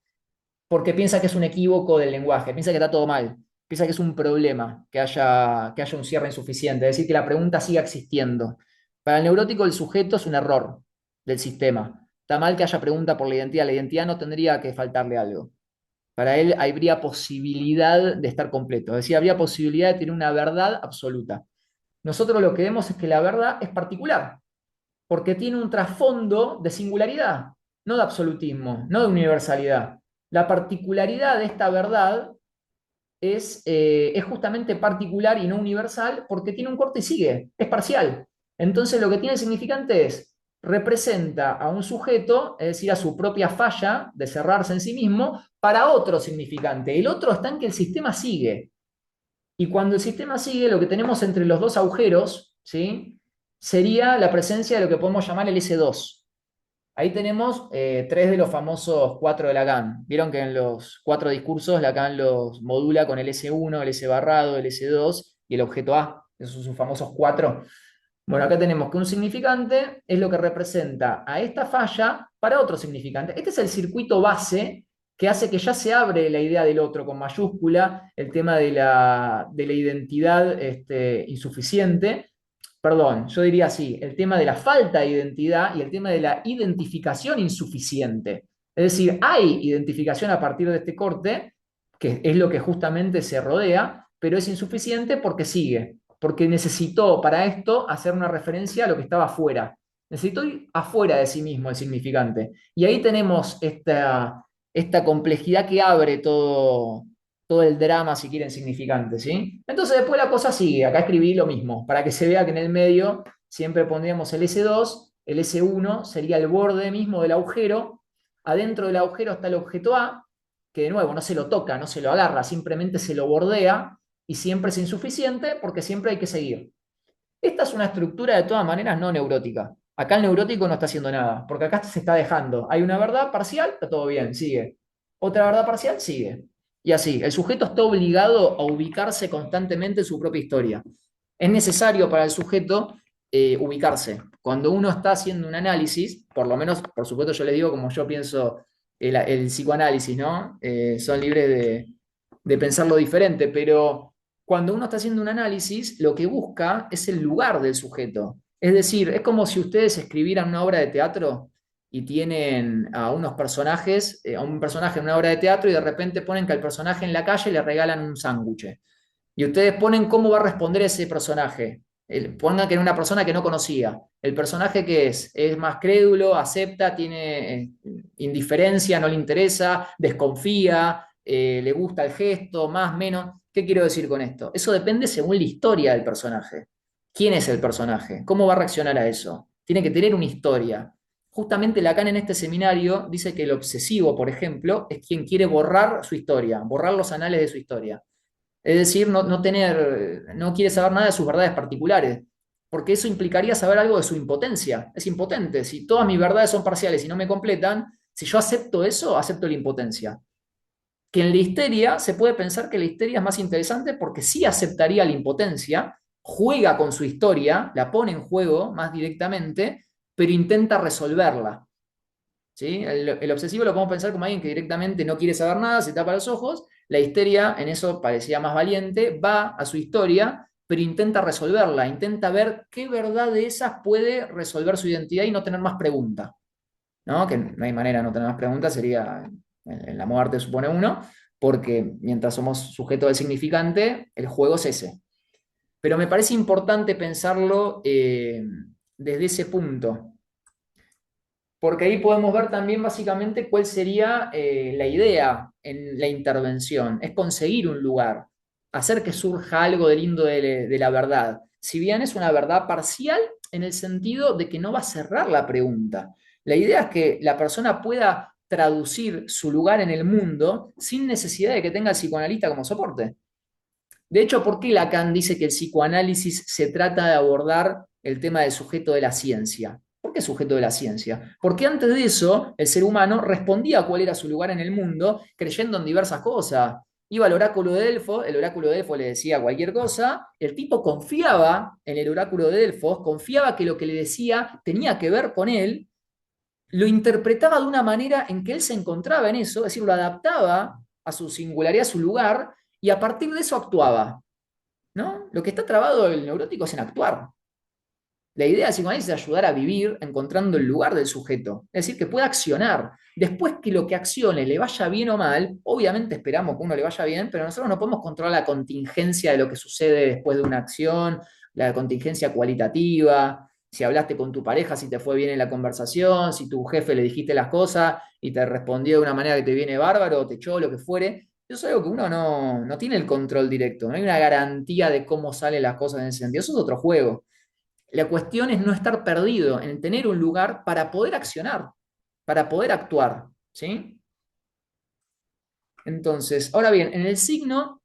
porque piensa que es un equívoco del lenguaje, piensa que está todo mal, piensa que es un problema que haya un cierre insuficiente, es decir, que la pregunta siga existiendo. Para el neurótico el sujeto es un error del sistema. Está mal que haya pregunta por la identidad no tendría que faltarle algo. Para él habría posibilidad de estar completo, es decir, habría posibilidad de tener una verdad absoluta. Nosotros lo que vemos es que la verdad es particular, porque tiene un trasfondo de singularidad, no de absolutismo, no de universalidad. La particularidad de esta verdad es justamente particular y no universal porque tiene un corte y sigue, es parcial. Entonces lo que tiene el significante es, representa a un sujeto, es decir, a su propia falla de cerrarse en sí mismo, para otro significante. El otro está en que el sistema sigue. Y cuando el sistema sigue, lo que tenemos entre los dos agujeros, ¿sí? Sería la presencia de lo que podemos llamar el S2. Ahí tenemos tres de los famosos cuatro de Lacan. Vieron que en los cuatro discursos Lacan los modula con el S1, el S barrado, el S2 y el objeto A. Esos son sus famosos cuatro. Bueno, acá tenemos que un significante es lo que representa a esta falla para otro significante. Este es el circuito base que hace que ya se abre la idea del otro con mayúscula, el tema de la identidad insuficiente. Perdón, yo diría así, el tema de la falta de identidad y el tema de la identificación insuficiente. Es decir, hay identificación a partir de este corte, que es lo que justamente se rodea, pero es insuficiente porque sigue, porque necesitó para esto hacer una referencia a lo que estaba afuera. Necesitó ir afuera de sí mismo el significante. Y ahí tenemos esta complejidad que abre todo el drama, si quieren, significante, ¿sí? Entonces después la cosa sigue, acá escribí lo mismo, para que se vea que en el medio siempre pondríamos el S2, el S1 sería el borde mismo del agujero, adentro del agujero está el objeto A, que de nuevo no se lo toca, no se lo agarra, simplemente se lo bordea y siempre es insuficiente porque siempre hay que seguir. Esta es una estructura de todas maneras no neurótica. Acá el neurótico no está haciendo nada, porque acá se está dejando. Hay una verdad parcial, está todo bien, sigue. Otra verdad parcial, sigue. Y así, el sujeto está obligado a ubicarse constantemente en su propia historia. Es necesario para el sujeto ubicarse. Cuando uno está haciendo un análisis, por lo menos, por supuesto, yo le digo como yo pienso el psicoanálisis, ¿no? Son libres de pensarlo diferente, pero cuando uno está haciendo un análisis, lo que busca es el lugar del sujeto. Es decir, es como si ustedes escribieran una obra de teatro y tienen a unos personajes, a un personaje en una obra de teatro y de repente ponen que al personaje en la calle le regalan un sándwich. Y ustedes ponen cómo va a responder ese personaje. Pongan que era una persona que no conocía. El personaje que es más crédulo, acepta, tiene indiferencia, no le interesa, desconfía, le gusta el gesto, más, menos. ¿Qué quiero decir con esto? Eso depende según la historia del personaje. ¿Quién es el personaje? ¿Cómo va a reaccionar a eso? Tiene que tener una historia. Justamente Lacan en este seminario dice que el obsesivo, por ejemplo, es quien quiere borrar su historia, borrar los anales de su historia. Es decir, no quiere saber nada de sus verdades particulares, porque eso implicaría saber algo de su impotencia. Es impotente. Si todas mis verdades son parciales y no me completan, si yo acepto eso, acepto la impotencia. Que en la histeria se puede pensar que la histeria es más interesante porque sí aceptaría la impotencia, juega con su historia, la pone en juego más directamente, pero intenta resolverla. ¿Sí? El obsesivo lo podemos pensar como alguien que directamente no quiere saber nada, se tapa los ojos. La histeria en eso parecía más valiente, va a su historia, pero intenta resolverla, intenta ver qué verdad de esas puede resolver su identidad y no tener más preguntas, ¿no? Que no hay manera de no tener más preguntas, sería en la muerte supone uno, porque mientras somos sujetos del significante, el juego es ese. Pero me parece importante pensarlo desde ese punto, porque ahí podemos ver también básicamente cuál sería la idea en la intervención, es conseguir un lugar, hacer que surja algo de lindo de la verdad. Si bien es una verdad parcial en el sentido de que no va a cerrar la pregunta. La idea es que la persona pueda traducir su lugar en el mundo sin necesidad de que tenga el psicoanalista como soporte. De hecho, ¿por qué Lacan dice que el psicoanálisis se trata de abordar el tema del sujeto de la ciencia? ¿Por qué sujeto de la ciencia? Porque antes de eso, el ser humano respondía a cuál era su lugar en el mundo, creyendo en diversas cosas. Iba al oráculo de Delfos, el oráculo de Delfos le decía cualquier cosa, el tipo confiaba en el oráculo de Delfos, confiaba que lo que le decía tenía que ver con él, lo interpretaba de una manera en que él se encontraba en eso, es decir, lo adaptaba a su singularidad, a su lugar, y a partir de eso actuaba. ¿No? Lo que está trabado el neurótico es en actuar. La idea del psicoanálisis es ayudar a vivir encontrando el lugar del sujeto, es decir, que pueda accionar. Después que lo que accione le vaya bien o mal, obviamente esperamos que a uno le vaya bien, pero nosotros no podemos controlar la contingencia de lo que sucede después de una acción, la contingencia cualitativa, si hablaste con tu pareja, si te fue bien en la conversación, si tu jefe le dijiste las cosas y te respondió de una manera que te viene bárbaro, o te echó, lo que fuere. Eso es algo que uno no tiene el control directo, no hay una garantía de cómo salen las cosas en ese sentido. Eso es otro juego. La cuestión es no estar perdido, en tener un lugar para poder accionar, para poder actuar, ¿sí? Entonces, ahora bien, en el signo,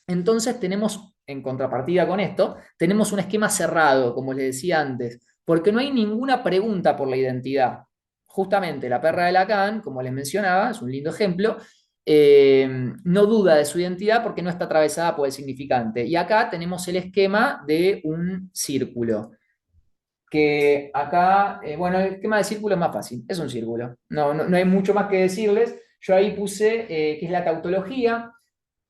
entonces tenemos, en contrapartida con esto, tenemos un esquema cerrado, como les decía antes, porque no hay ninguna pregunta por la identidad. Justamente la perra de Lacan, como les mencionaba, es un lindo ejemplo, no duda de su identidad porque no está atravesada por el significante. Y acá tenemos el esquema de un círculo que acá, bueno, el tema del círculo es más fácil, es un círculo. No hay mucho más que decirles. Yo ahí puse que es la tautología,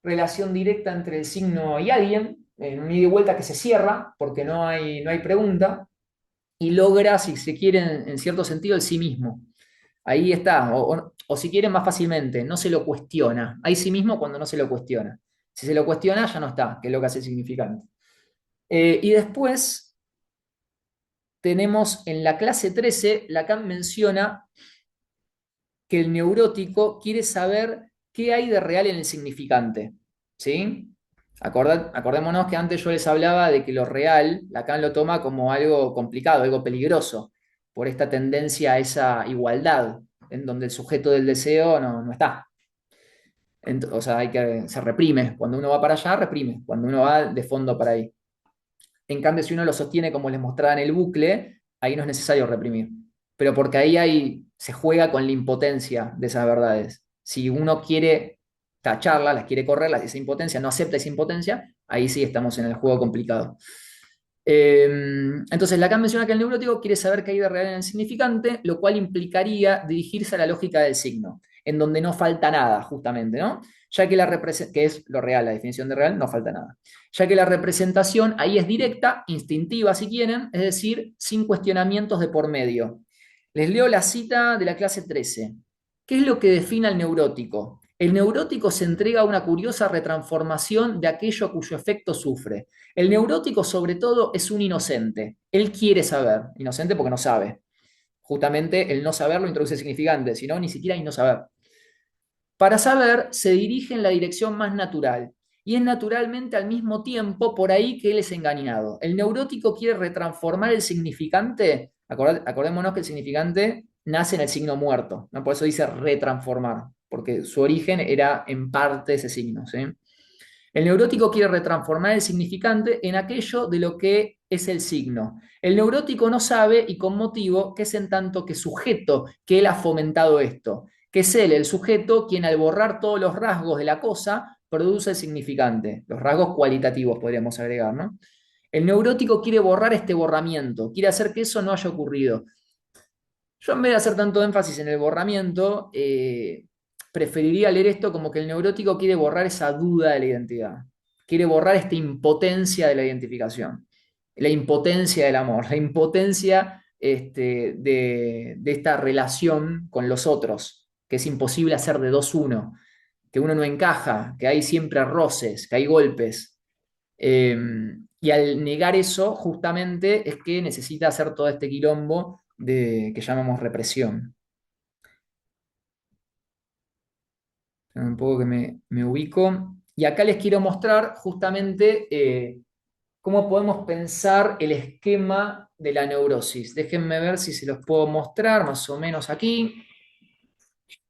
relación directa entre el signo y alguien, en un ida y vuelta que se cierra, porque no hay pregunta, y logra, si se quiere, en cierto sentido, el sí mismo. Ahí está, o si quieren más fácilmente, no se lo cuestiona. Hay sí mismo cuando no se lo cuestiona. Si se lo cuestiona, ya no está, que es lo que hace el significante. Y después tenemos en la clase 13, Lacan menciona que el neurótico quiere saber qué hay de real en el significante. ¿sí? Acordémonos que antes yo les hablaba de que lo real, Lacan lo toma como algo complicado, algo peligroso, por esta tendencia a esa igualdad, en donde el sujeto del deseo no está. O sea, se reprime. Cuando uno va para allá, reprime. Cuando uno va de fondo para ahí. En cambio, si uno lo sostiene como les mostraba en el bucle, ahí no es necesario reprimir. Pero porque se juega con la impotencia de esas verdades. Si uno quiere tacharla, las quiere correr, esa impotencia, no acepta esa impotencia, ahí sí estamos en el juego complicado. Entonces, Lacan menciona que el neurótico quiere saber qué hay de real en el significante, lo cual implicaría dirigirse a la lógica del signo, en donde no falta nada, justamente, ¿no? Ya que que es lo real, la definición de real, no falta nada. Ya que la representación ahí es directa, instintiva, si quieren, es decir, sin cuestionamientos de por medio. Les leo la cita de la clase 13. ¿Qué es lo que define al neurótico? El neurótico se entrega a una curiosa retransformación de aquello cuyo efecto sufre. El neurótico, sobre todo, es un inocente. Él quiere saber. Inocente porque no sabe. Justamente el no saber lo introduce significante, si no, ni siquiera hay no saber. Para saber, se dirige en la dirección más natural. Y es naturalmente al mismo tiempo por ahí que él es engañado. El neurótico quiere retransformar el significante. Acordémonos que el significante nace en el signo muerto, ¿no? Por eso dice retransformar, porque su origen era en parte ese signo, ¿sí? El neurótico quiere retransformar el significante en aquello de lo que es el signo. El neurótico no sabe, y con motivo, que es en tanto que sujeto que él ha fomentado esto, que es él, el sujeto, quien al borrar todos los rasgos de la cosa, produce el significante, los rasgos cualitativos podríamos agregar, ¿no? El neurótico quiere borrar este borramiento, quiere hacer que eso no haya ocurrido. Yo en vez de hacer tanto énfasis en el borramiento, preferiría leer esto como que el neurótico quiere borrar esa duda de la identidad, quiere borrar esta impotencia de la identificación, la impotencia del amor, la impotencia de esta relación con los otros, que es imposible hacer de dos uno, que uno no encaja, que hay siempre roces, que hay golpes. Eh, y al negar eso, justamente es que necesita hacer todo este quilombo que llamamos represión. Un poco que me ubico. Y acá les quiero mostrar justamente cómo podemos pensar el esquema de la neurosis. Déjenme ver si se los puedo mostrar más o menos aquí.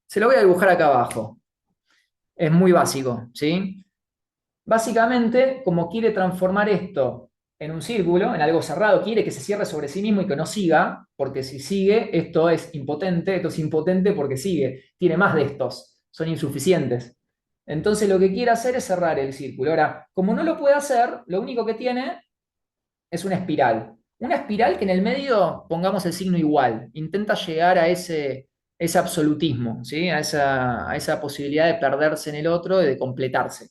Se lo voy a dibujar acá abajo. Es muy básico, ¿sí? Básicamente, como quiere transformar esto en un círculo, en algo cerrado, quiere que se cierre sobre sí mismo y que no siga, porque si sigue, esto es impotente porque sigue, tiene más de estos, son insuficientes. Entonces lo que quiere hacer es cerrar el círculo. Ahora, como no lo puede hacer, lo único que tiene es una espiral. Una espiral que en el medio pongamos el signo igual, intenta llegar a ese absolutismo, ¿sí? A esa posibilidad de perderse en el otro y de completarse.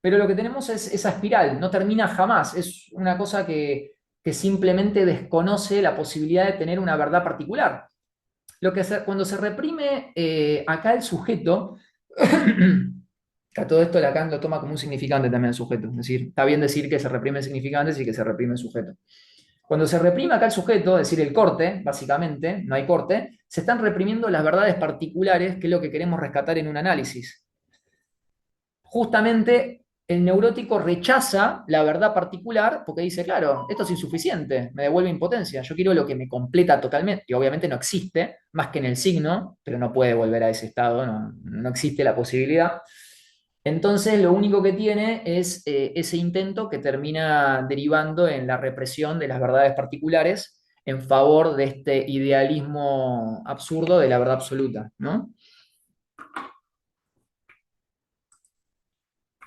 Pero lo que tenemos es esa espiral, no termina jamás, es una cosa que simplemente desconoce la posibilidad de tener una verdad particular. Cuando se reprime acá el sujeto, que a todo esto Lacan lo toma como un significante también el sujeto, es decir, está bien decir que se reprime significantes y que se reprime el sujeto. Cuando se reprime acá el sujeto, es decir, el corte, básicamente, no hay corte, se están reprimiendo las verdades particulares, que es lo que queremos rescatar en un análisis. Justamente el neurótico rechaza la verdad particular porque dice, claro, esto es insuficiente, me devuelve impotencia, yo quiero lo que me completa totalmente, y obviamente no existe, más que en el signo, pero no puede volver a ese estado, no existe la posibilidad. Entonces lo único que tiene es ese intento que termina derivando en la represión de las verdades particulares en favor de este idealismo absurdo de la verdad absoluta, ¿no?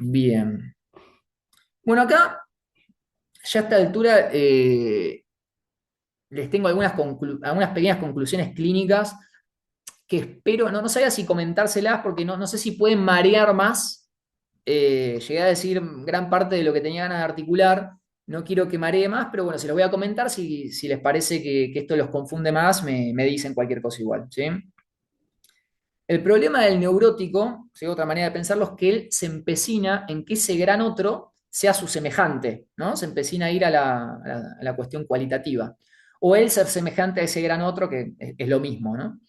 Bien. Bueno, acá ya a esta altura les tengo algunas pequeñas conclusiones clínicas que espero, no sabía si comentárselas porque no sé si pueden marear más. Llegué a decir gran parte de lo que tenía ganas de articular, no quiero que maree más, pero bueno, se los voy a comentar, si les parece que esto los confunde más, me dicen cualquier cosa igual, ¿sí? El problema del neurótico, ¿sí? Otra manera de pensarlo, es que él se empecina en que ese gran otro sea su semejante, ¿no? Se empecina a ir a la cuestión cualitativa. O él ser semejante a ese gran otro, que es lo mismo, ¿no?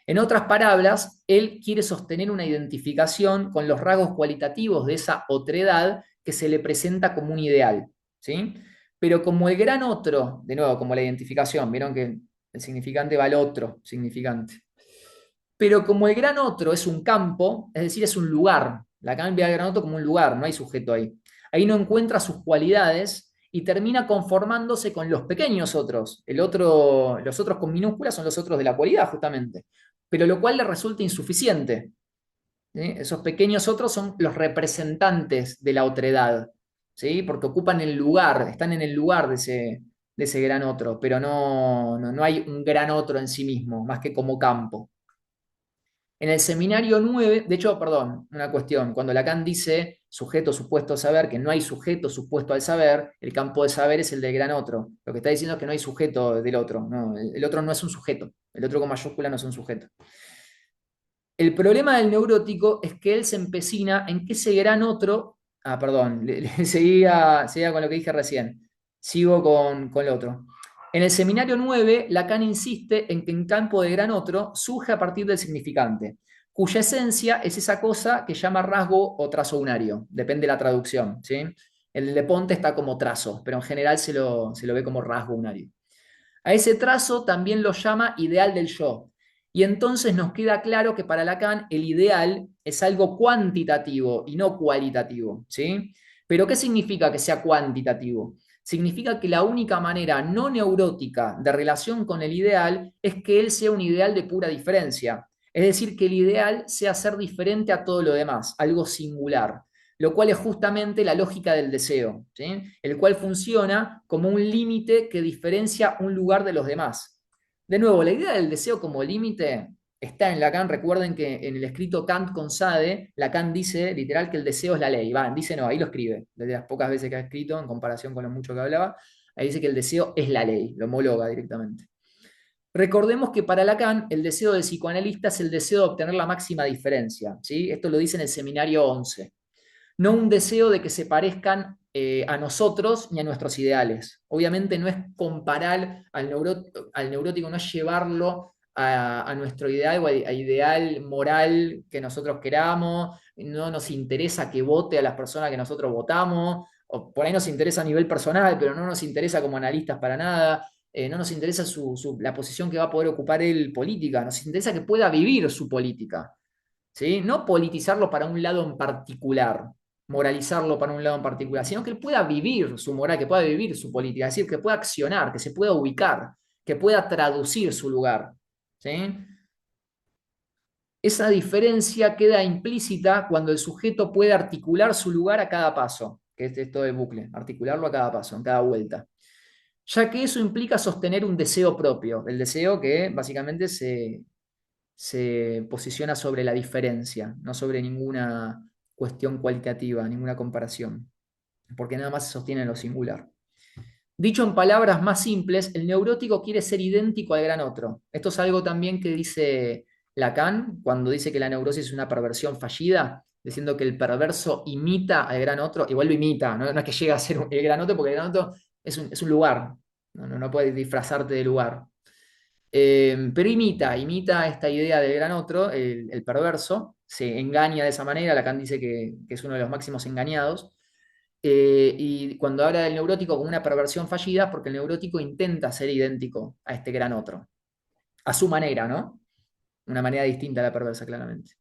En otras palabras, él quiere sostener una identificación con los rasgos cualitativos de esa otredad que se le presenta como un ideal, ¿sí? Pero como el gran otro, de nuevo, como la identificación, vieron que el significante va al otro significante. Pero como el gran otro es un campo, es decir, es un lugar, Lacan ve al gran otro como un lugar, no hay sujeto ahí. Ahí no encuentra sus cualidades y termina conformándose con los pequeños otros. Los otros con minúsculas son los otros de la cualidad, justamente. Pero lo cual le resulta insuficiente. ¿Sí? Esos pequeños otros son los representantes de la otredad, ¿sí? Porque ocupan el lugar, están en el lugar de ese gran otro, pero no hay un gran otro en sí mismo, más que como campo. En el seminario 9, de hecho, perdón, una cuestión, cuando Lacan dice sujeto supuesto al saber, que no hay sujeto supuesto al saber, el campo de saber es el del gran otro. Lo que está diciendo es que no hay sujeto del otro, no, el otro no es un sujeto, el otro con mayúscula no es un sujeto. El problema del neurótico es que él se empecina en que ese gran otro, perdón, seguía con lo que dije recién, sigo con lo otro. En el seminario 9, Lacan insiste en que en campo de gran otro surge a partir del significante, cuya esencia es esa cosa que llama rasgo o trazo unario, depende de la traducción, ¿sí? El de Ponte está como trazo, pero en general se lo ve como rasgo unario. A ese trazo también lo llama ideal del yo. Y entonces nos queda claro que para Lacan el ideal es algo cuantitativo y no cualitativo, ¿sí? Pero ¿qué significa que sea cuantitativo? Significa que la única manera no neurótica de relación con el ideal es que él sea un ideal de pura diferencia. Es decir, que el ideal sea ser diferente a todo lo demás, algo singular, lo cual es justamente la lógica del deseo, ¿sí? El cual funciona como un límite que diferencia un lugar de los demás. De nuevo, la idea del deseo como límite está en Lacan. Recuerden que en el escrito Kant con Sade, Lacan dice literal que el deseo es la ley. Dice no, ahí lo escribe, desde las pocas veces que ha escrito, en comparación con lo mucho que hablaba, ahí dice que el deseo es la ley, lo homologa directamente. Recordemos que para Lacan el deseo del psicoanalista es el deseo de obtener la máxima diferencia, ¿sí? Esto lo dice en el seminario 11. No un deseo de que se parezcan a nosotros ni a nuestros ideales. Obviamente no es comparar al neurótico, no es llevarlo a nuestro ideal o a ideal moral que nosotros queramos, no nos interesa que vote a las personas que nosotros votamos, o por ahí nos interesa a nivel personal, pero no nos interesa como analistas para nada. No nos interesa la posición que va a poder ocupar él política, nos interesa que pueda vivir su política, ¿sí? No politizarlo para un lado en particular, moralizarlo para un lado en particular, sino que él pueda vivir su moral, que pueda vivir su política, es decir, que pueda accionar, que se pueda ubicar, que pueda traducir su lugar, ¿sí? Esa diferencia queda implícita cuando el sujeto puede articular su lugar a cada paso, que es esto del bucle, articularlo a cada paso, en cada vuelta, ya que eso implica sostener un deseo propio, el deseo que básicamente se posiciona sobre la diferencia, no sobre ninguna cuestión cualitativa, ninguna comparación, porque nada más se sostiene en lo singular. Dicho en palabras más simples, el neurótico quiere ser idéntico al gran otro. Esto es algo también que dice Lacan cuando dice que la neurosis es una perversión fallida, diciendo que el perverso imita al gran otro, igual lo imita, no es que llega a ser el gran otro, porque el gran otro es un lugar, no puedes disfrazarte de lugar. Pero imita esta idea del gran otro, el perverso, se engaña de esa manera. Lacan dice que es uno de los máximos engañados. Y cuando habla del neurótico como una perversión fallida, porque el neurótico intenta ser idéntico a este gran otro, a su manera, ¿no? Una manera distinta a la perversa, claramente.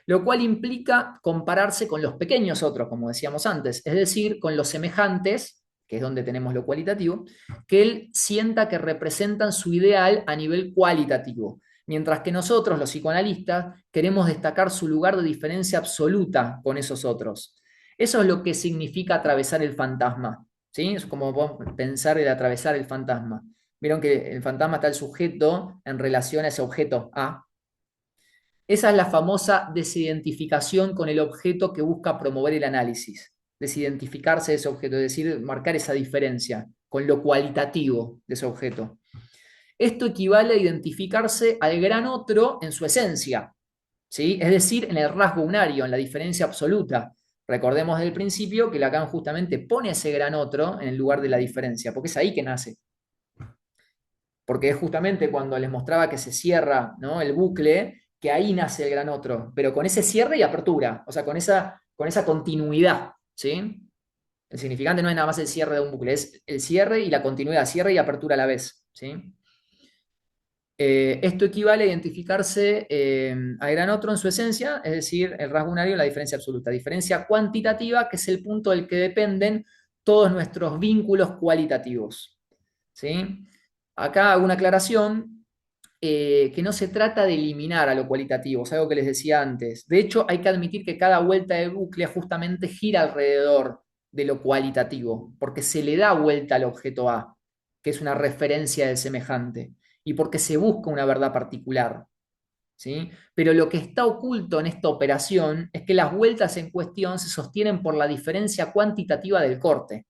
Lo cual implica compararse con los pequeños otros, como decíamos antes, es decir, con los semejantes, que es donde tenemos lo cualitativo, que él sienta que representan su ideal a nivel cualitativo, mientras que nosotros, los psicoanalistas, queremos destacar su lugar de diferencia absoluta con esos otros. Eso es lo que significa atravesar el fantasma, ¿sí? Es como podemos pensar el atravesar el fantasma. Vieron que el fantasma está el sujeto en relación a ese objeto A. Esa es la famosa desidentificación con el objeto que busca promover el análisis. Desidentificarse de ese objeto, es decir, marcar esa diferencia con lo cualitativo de ese objeto. Esto equivale a identificarse al gran otro en su esencia, ¿sí? Es decir, en el rasgo unario, en la diferencia absoluta. Recordemos desde el principio que Lacan justamente pone ese gran otro en el lugar de la diferencia, porque es ahí que nace. porque es justamente cuando les mostraba que se cierra, ¿no?, el bucle, que ahí nace el gran otro, pero con ese cierre y apertura, o sea, con esa continuidad, ¿sí? El significante no es nada más el cierre de un bucle, es el cierre y la continuidad, cierre y apertura a la vez, ¿sí? Esto equivale a identificarse al gran otro en su esencia, es decir, el rasgo unario, la diferencia absoluta. Diferencia cuantitativa, que es el punto del que dependen todos nuestros vínculos cualitativos. ¿Sí? Acá hago una aclaración, que no se trata de eliminar a lo cualitativo, es algo que les decía antes. De hecho, hay que admitir que cada vuelta de bucle justamente gira alrededor de lo cualitativo, porque se le da vuelta al objeto A, que es una referencia del semejante, y porque se busca una verdad particular. ¿Sí? Pero lo que está oculto en esta operación es que las vueltas en cuestión se sostienen por la diferencia cuantitativa del corte.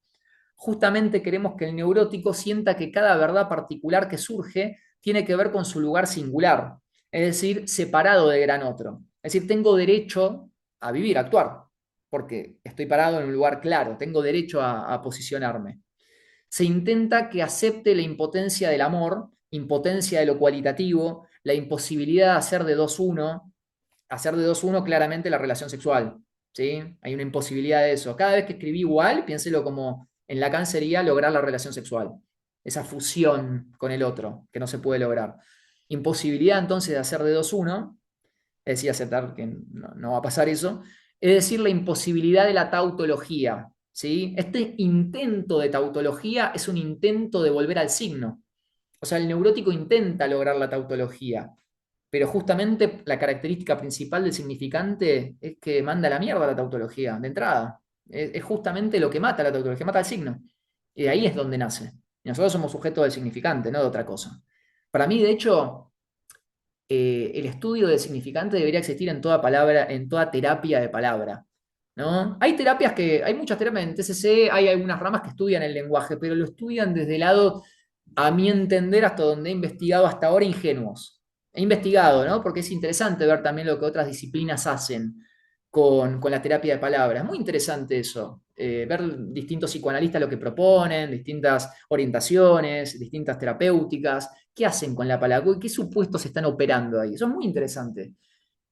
Justamente queremos que el neurótico sienta que cada verdad particular que surge tiene que ver con su lugar singular, es decir, separado de gran otro. Es decir, tengo derecho a vivir, a actuar, porque estoy parado en un lugar claro, tengo derecho a posicionarme. Se intenta que acepte la impotencia del amor, impotencia de lo cualitativo, la imposibilidad de hacer de dos uno, hacer de dos uno claramente la relación sexual. ¿Sí? Hay una imposibilidad de eso. Cada vez que escribí igual, piénselo como en Lacan sería lograr la relación sexual, esa fusión con el otro que no se puede lograr. Imposibilidad entonces de hacer de dos uno, es decir, aceptar que no va a pasar eso, es decir, la imposibilidad de la tautología. ¿Sí? Este intento de tautología es un intento de volver al signo. O sea, el neurótico intenta lograr la tautología, pero justamente la característica principal del significante es que manda a la mierda la tautología, de entrada. Es justamente lo que mata la tautología, mata el signo. Y de ahí es donde nace. Y nosotros somos sujetos del significante, no de otra cosa. Para mí, de hecho, el estudio del significante debería existir en toda palabra, en toda terapia de palabra. ¿No? Hay muchas terapias en TCC, hay algunas ramas que estudian el lenguaje, pero lo estudian desde el lado, a mi entender, hasta donde he investigado hasta ahora, ingenuos. He investigado, ¿no? Porque es interesante ver también lo que otras disciplinas hacen con la terapia de palabras. Muy interesante eso, ver distintos psicoanalistas lo que proponen, distintas orientaciones, distintas terapéuticas, qué hacen con la palabra, qué supuestos están operando ahí. Eso es muy interesante.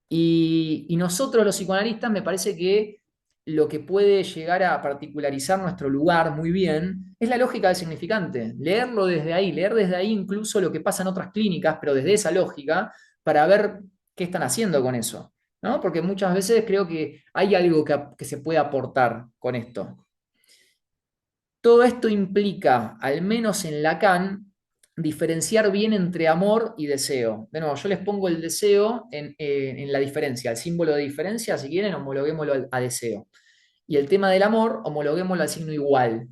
Y nosotros los psicoanalistas me parece que lo que puede llegar a particularizar nuestro lugar muy bien es la lógica del significante. Leerlo desde ahí, leer desde ahí incluso lo que pasa en otras clínicas, pero desde esa lógica, para ver qué están haciendo con eso. ¿No? Porque muchas veces creo que hay algo que se puede aportar con esto. Todo esto implica, al menos en Lacan, diferenciar bien entre amor y deseo. De nuevo, yo les pongo el deseo en la diferencia, el símbolo de diferencia, si quieren, homologuémoslo a deseo. Y el tema del amor, homologuémoslo al signo igual,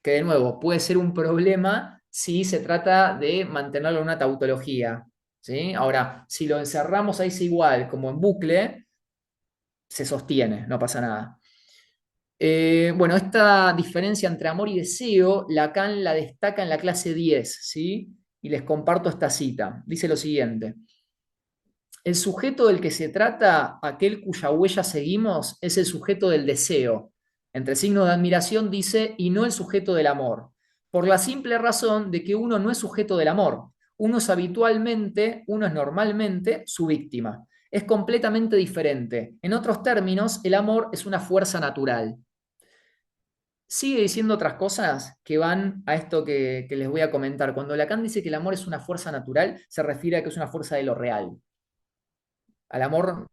que de nuevo puede ser un problema si se trata de mantenerlo en una tautología. ¿Sí? Ahora, si lo encerramos a ese igual como en bucle, se sostiene, no pasa nada. Bueno, esta diferencia entre amor y deseo, Lacan la destaca en la clase 10, ¿sí? Y les comparto esta cita. Dice lo siguiente: el sujeto del que se trata, aquel cuya huella seguimos, es el sujeto del deseo. Entre signos de admiración dice, y no el sujeto del amor. Por la simple razón de que uno no es sujeto del amor. Uno es habitualmente, uno es normalmente su víctima. Es completamente diferente. En otros términos, el amor es una fuerza natural. Sigue diciendo otras cosas que van a esto que les voy a comentar. Cuando Lacan dice que el amor es una fuerza natural, se refiere a que es una fuerza de lo real. Al amor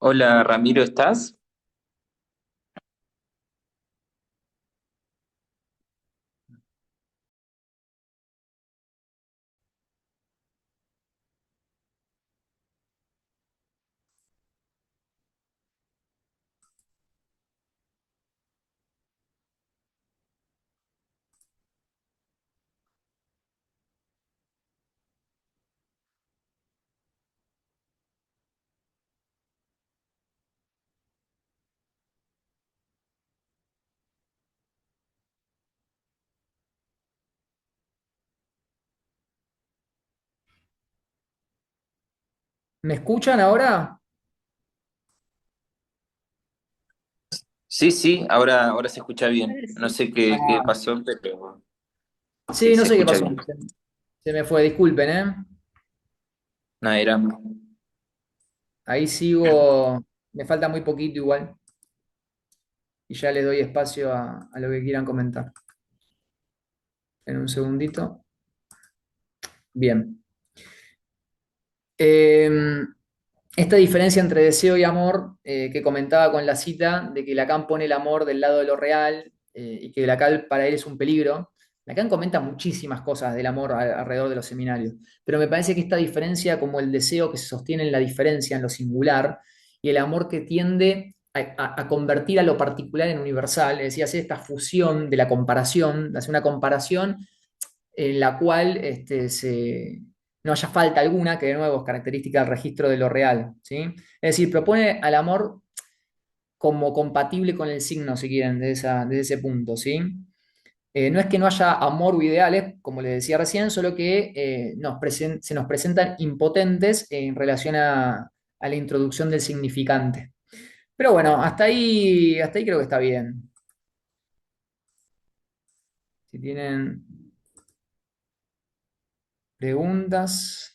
Hola Ramiro, ¿estás? ¿Me escuchan ahora? Sí, sí, ahora se escucha bien. No sé qué Ah, pasó, pero sí, sí, no se sé qué escucha pasó. bien. Se me fue, disculpen, ¿eh? No, era... Ahí sigo, me falta muy poquito igual y ya les doy espacio a lo que quieran comentar. En un segundito. Bien. Eh, Esta diferencia entre deseo y amor que comentaba con la cita de que Lacan pone el amor del lado de lo real y que Lacan para él es un peligro. Lacan comenta muchísimas cosas del amor alrededor de los seminarios, pero me parece que esta diferencia, como el deseo que se sostiene en la diferencia, en lo singular, y el amor que tiende a convertir a lo particular en universal, es decir, hacer esta fusión de la comparación, hacer una comparación en la cual no haya falta alguna, que de nuevo es característica del registro de lo real, ¿sí? Es decir, propone al amor como compatible con el signo, si quieren, desde ese punto, ¿sí? No es que no haya amor o ideales, como les decía recién, solo que se nos presentan impotentes en relación a la introducción del significante. Pero bueno, hasta ahí creo que está bien. Si tienen preguntas.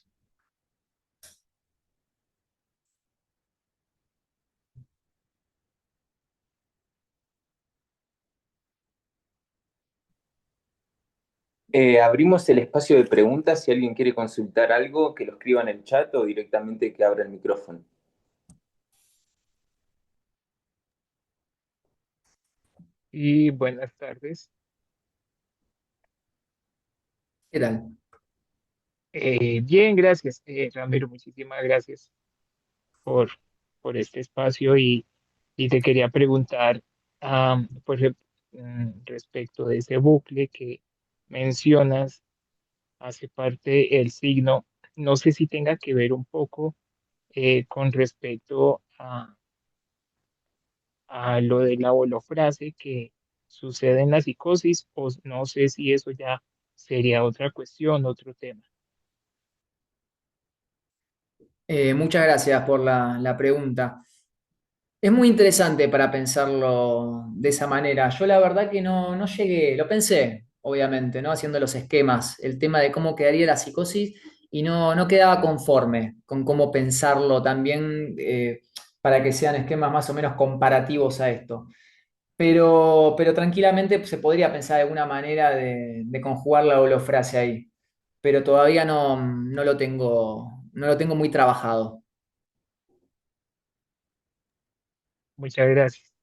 Abrimos el espacio de preguntas. Si alguien quiere consultar algo, que lo escriba en el chat o directamente que abra el micrófono. Y buenas tardes. ¿Qué tal? Bien, gracias. Ramiro, muchísimas gracias por, por este espacio y te quería preguntar pues, respecto de ese bucle que mencionas, hace parte el signo. No sé si tenga que ver un poco con respecto a lo de la holofrase que sucede en la psicosis, o no sé si eso ya sería otra cuestión, otro tema. Muchas gracias por la pregunta. Es muy interesante para pensarlo de esa manera. Yo la verdad que no llegué, lo pensé, obviamente, ¿no? Haciendo los esquemas, el tema de cómo quedaría la psicosis y no quedaba conforme con cómo pensarlo también para que sean esquemas más o menos comparativos a esto. Pero tranquilamente se podría pensar alguna manera de conjugar la holofrase ahí, pero todavía no lo tengo muy trabajado. Muchas gracias.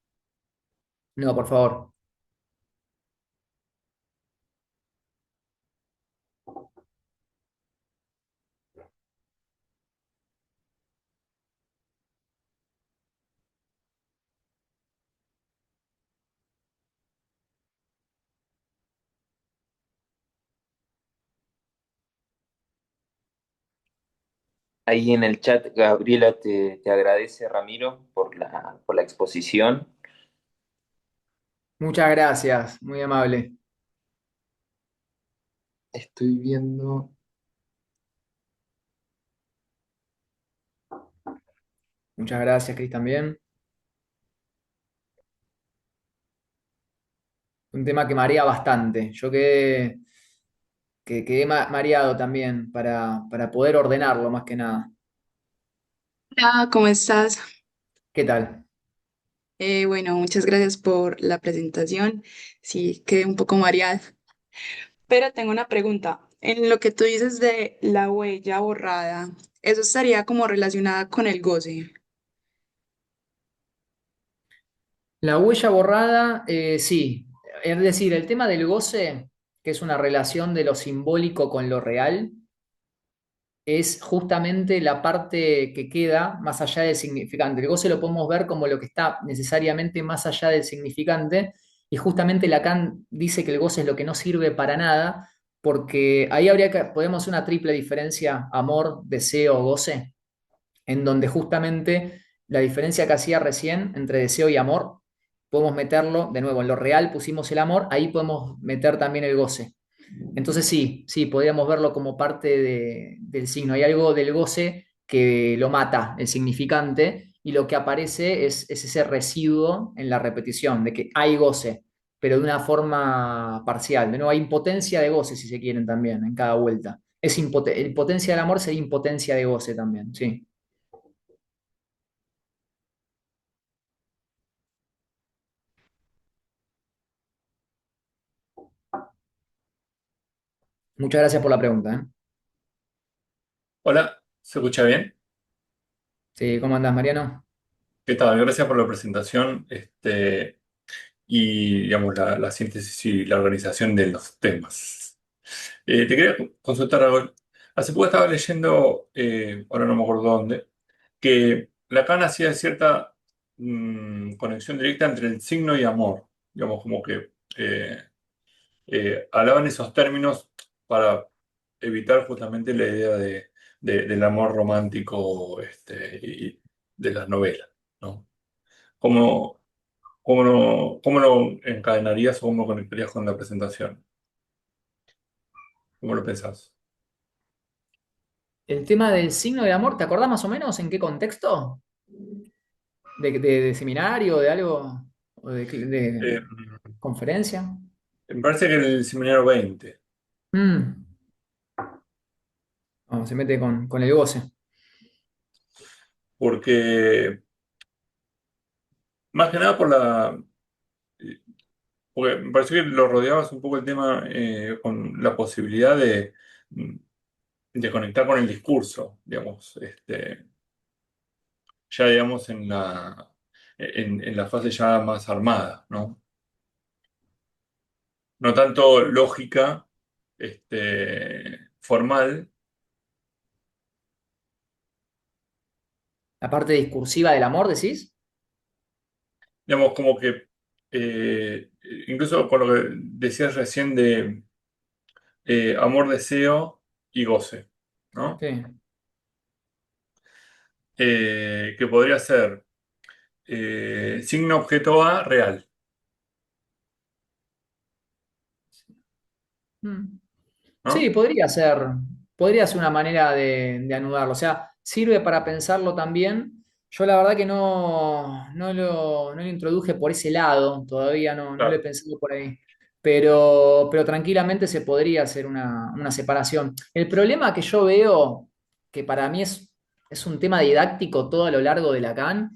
No, por favor. Ahí en el chat, Gabriela te agradece, Ramiro, por la exposición. Muchas gracias, muy amable. Estoy viendo. Muchas gracias, Cris, también. Un tema que marea bastante. Quedé mareado también para poder ordenarlo más que nada. Hola, ¿cómo estás? ¿Qué tal? Bueno, muchas gracias por la presentación. Sí, quedé un poco mareada, pero tengo una pregunta. En lo que tú dices de la huella borrada, ¿eso estaría como relacionada con el goce? La huella borrada, sí. Es decir, el tema del goce, que es una relación de lo simbólico con lo real, es justamente la parte que queda más allá del significante. El goce lo podemos ver como lo que está necesariamente más allá del significante, y justamente Lacan dice que el goce es lo que no sirve para nada, porque ahí podemos hacer una triple diferencia: amor, deseo, goce, en donde justamente la diferencia que hacía recién entre deseo y amor, podemos meterlo de nuevo en lo real, pusimos el amor, ahí podemos meter también el goce. Entonces sí, sí, podríamos verlo como parte del signo. Hay algo del goce que lo mata, el significante, y lo que aparece es ese residuo en la repetición, de que hay goce, pero de una forma parcial. De nuevo, hay impotencia de goce, si se quieren, también, en cada vuelta. Impotencia del amor sería impotencia de goce también, sí. Muchas gracias por la pregunta, ¿eh? Hola, ¿se escucha bien? Sí, ¿cómo andás, Mariano? ¿Qué tal? Gracias por la presentación, y digamos la síntesis y la organización de los temas. Te quería consultar algo. Hace poco estaba leyendo, ahora no me acuerdo dónde, que Lacan hacía cierta conexión directa entre el signo y amor. Digamos, como que hablaban esos términos para evitar justamente la idea del amor romántico, y de las novelas, ¿no? ¿Cómo, cómo lo encadenarías o cómo lo conectarías con la presentación? ¿Cómo lo pensás? El tema del signo del amor, ¿te acordás más o menos en qué contexto? ¿De seminario, de algo? ¿O de Eh, conferencia? Me parece que el seminario 20, Mm. Oh, se mete con el goce. porque más que nada porque me pareció que lo rodeabas un poco el tema con la posibilidad de conectar con el discurso, digamos, ya digamos en la fase ya más armada, ¿no? No tanto lógica, formal, La parte discursiva del amor, decís. digamos, como que incluso con lo que decías recién de amor, deseo y goce, ¿no? Sí. Que podría ser signo objeto A real, Mm. Sí, ¿no? podría ser una manera de anudarlo. O sea, sirve para pensarlo también. Yo la verdad que no lo introduje por ese lado, todavía no lo he Claro. pensado por ahí. Pero tranquilamente se podría hacer una separación. El problema que yo veo, que para mí es un tema didáctico todo a lo largo de Lacan,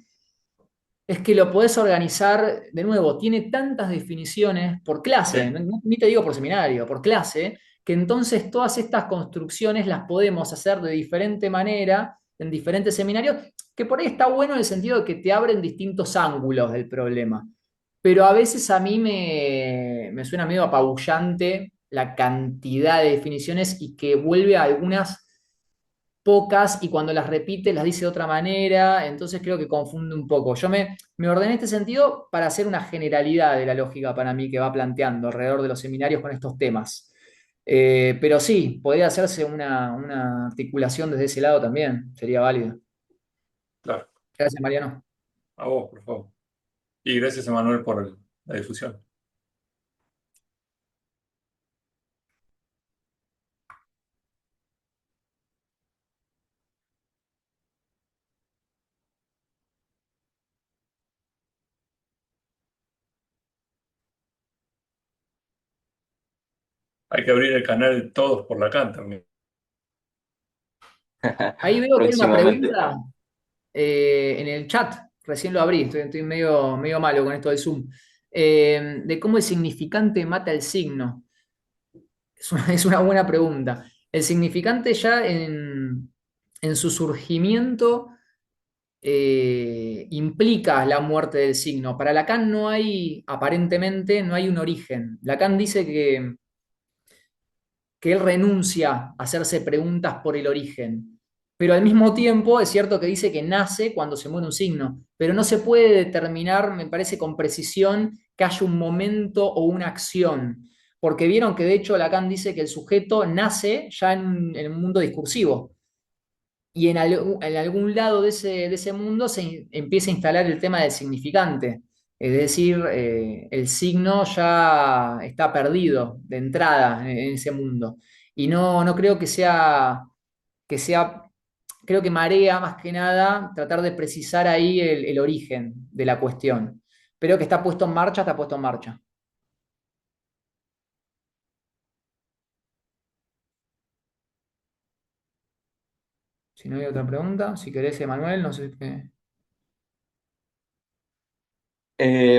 es que lo podés organizar, de nuevo, tiene tantas definiciones por Sí, clase, ni te digo por seminario, por clase, que entonces todas estas construcciones las podemos hacer de diferente manera en diferentes seminarios, que por ahí está bueno en el sentido de que te abren distintos ángulos del problema. Pero a veces a mí me suena medio apabullante la cantidad de definiciones y que vuelve a algunas pocas, y cuando las repite las dice de otra manera, entonces creo que confunde un poco. Yo me ordené este sentido para hacer una generalidad de la lógica para mí que va planteando alrededor de los seminarios con estos temas. Pero sí, podría hacerse una articulación desde ese lado también, sería válido. claro. Gracias, Mariano. A vos, por favor. Y gracias, Emanuel, por la difusión. Hay que abrir el canal Todos por Lacan también. Ahí veo que hay una Próximamente. pregunta en el chat, recién lo abrí, estoy medio malo con esto del Zoom, de cómo el significante mata el signo. Es una buena pregunta. El significante ya en su surgimiento implica la muerte del signo. Para Lacan no hay, aparentemente, no hay un origen. Lacan dice que él renuncia a hacerse preguntas por el origen, pero al mismo tiempo es cierto que dice que nace cuando se muere un signo, pero no se puede determinar, me parece, con precisión que haya un momento o una acción, porque vieron que de hecho Lacan dice que el sujeto nace ya en un mundo discursivo. Y en algún lado de ese mundo se empieza a instalar el tema del significante. Es decir, el signo ya está perdido de entrada en ese mundo. Y no creo que sea, creo que marea más que nada tratar de precisar ahí el origen de la cuestión. Pero que está puesto en marcha, está puesto en marcha. Si no hay otra pregunta, si querés, Emanuel, no sé qué.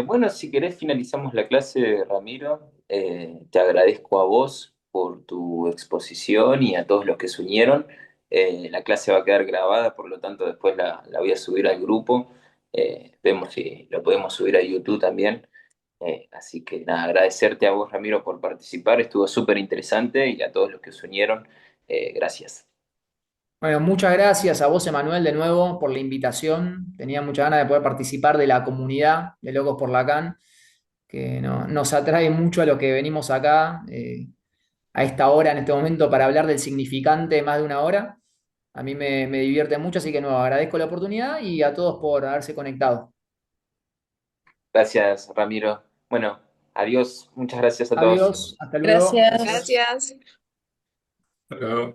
Bueno, si querés finalizamos la clase, Ramiro. Te agradezco a vos por tu exposición y a todos los que se unieron. La clase va a quedar grabada, por lo tanto después la voy a subir al grupo. Vemos si lo podemos subir a YouTube también. Así que nada, agradecerte a vos, Ramiro, por participar. Estuvo súper interesante y a todos los que se unieron, gracias. Bueno, muchas gracias a vos, Emanuel, de nuevo por la invitación. Tenía muchas ganas de poder participar de la comunidad de Locos por Lacan, que nos atrae mucho a lo que venimos acá a esta hora, en este momento, para hablar del significante más de una hora. A mí me divierte mucho, así que no, agradezco la oportunidad y a todos por haberse conectado. Gracias, Ramiro. Bueno, adiós. Muchas gracias a todos. Adiós, hasta luego. Gracias. Gracias. Gracias. Hasta luego.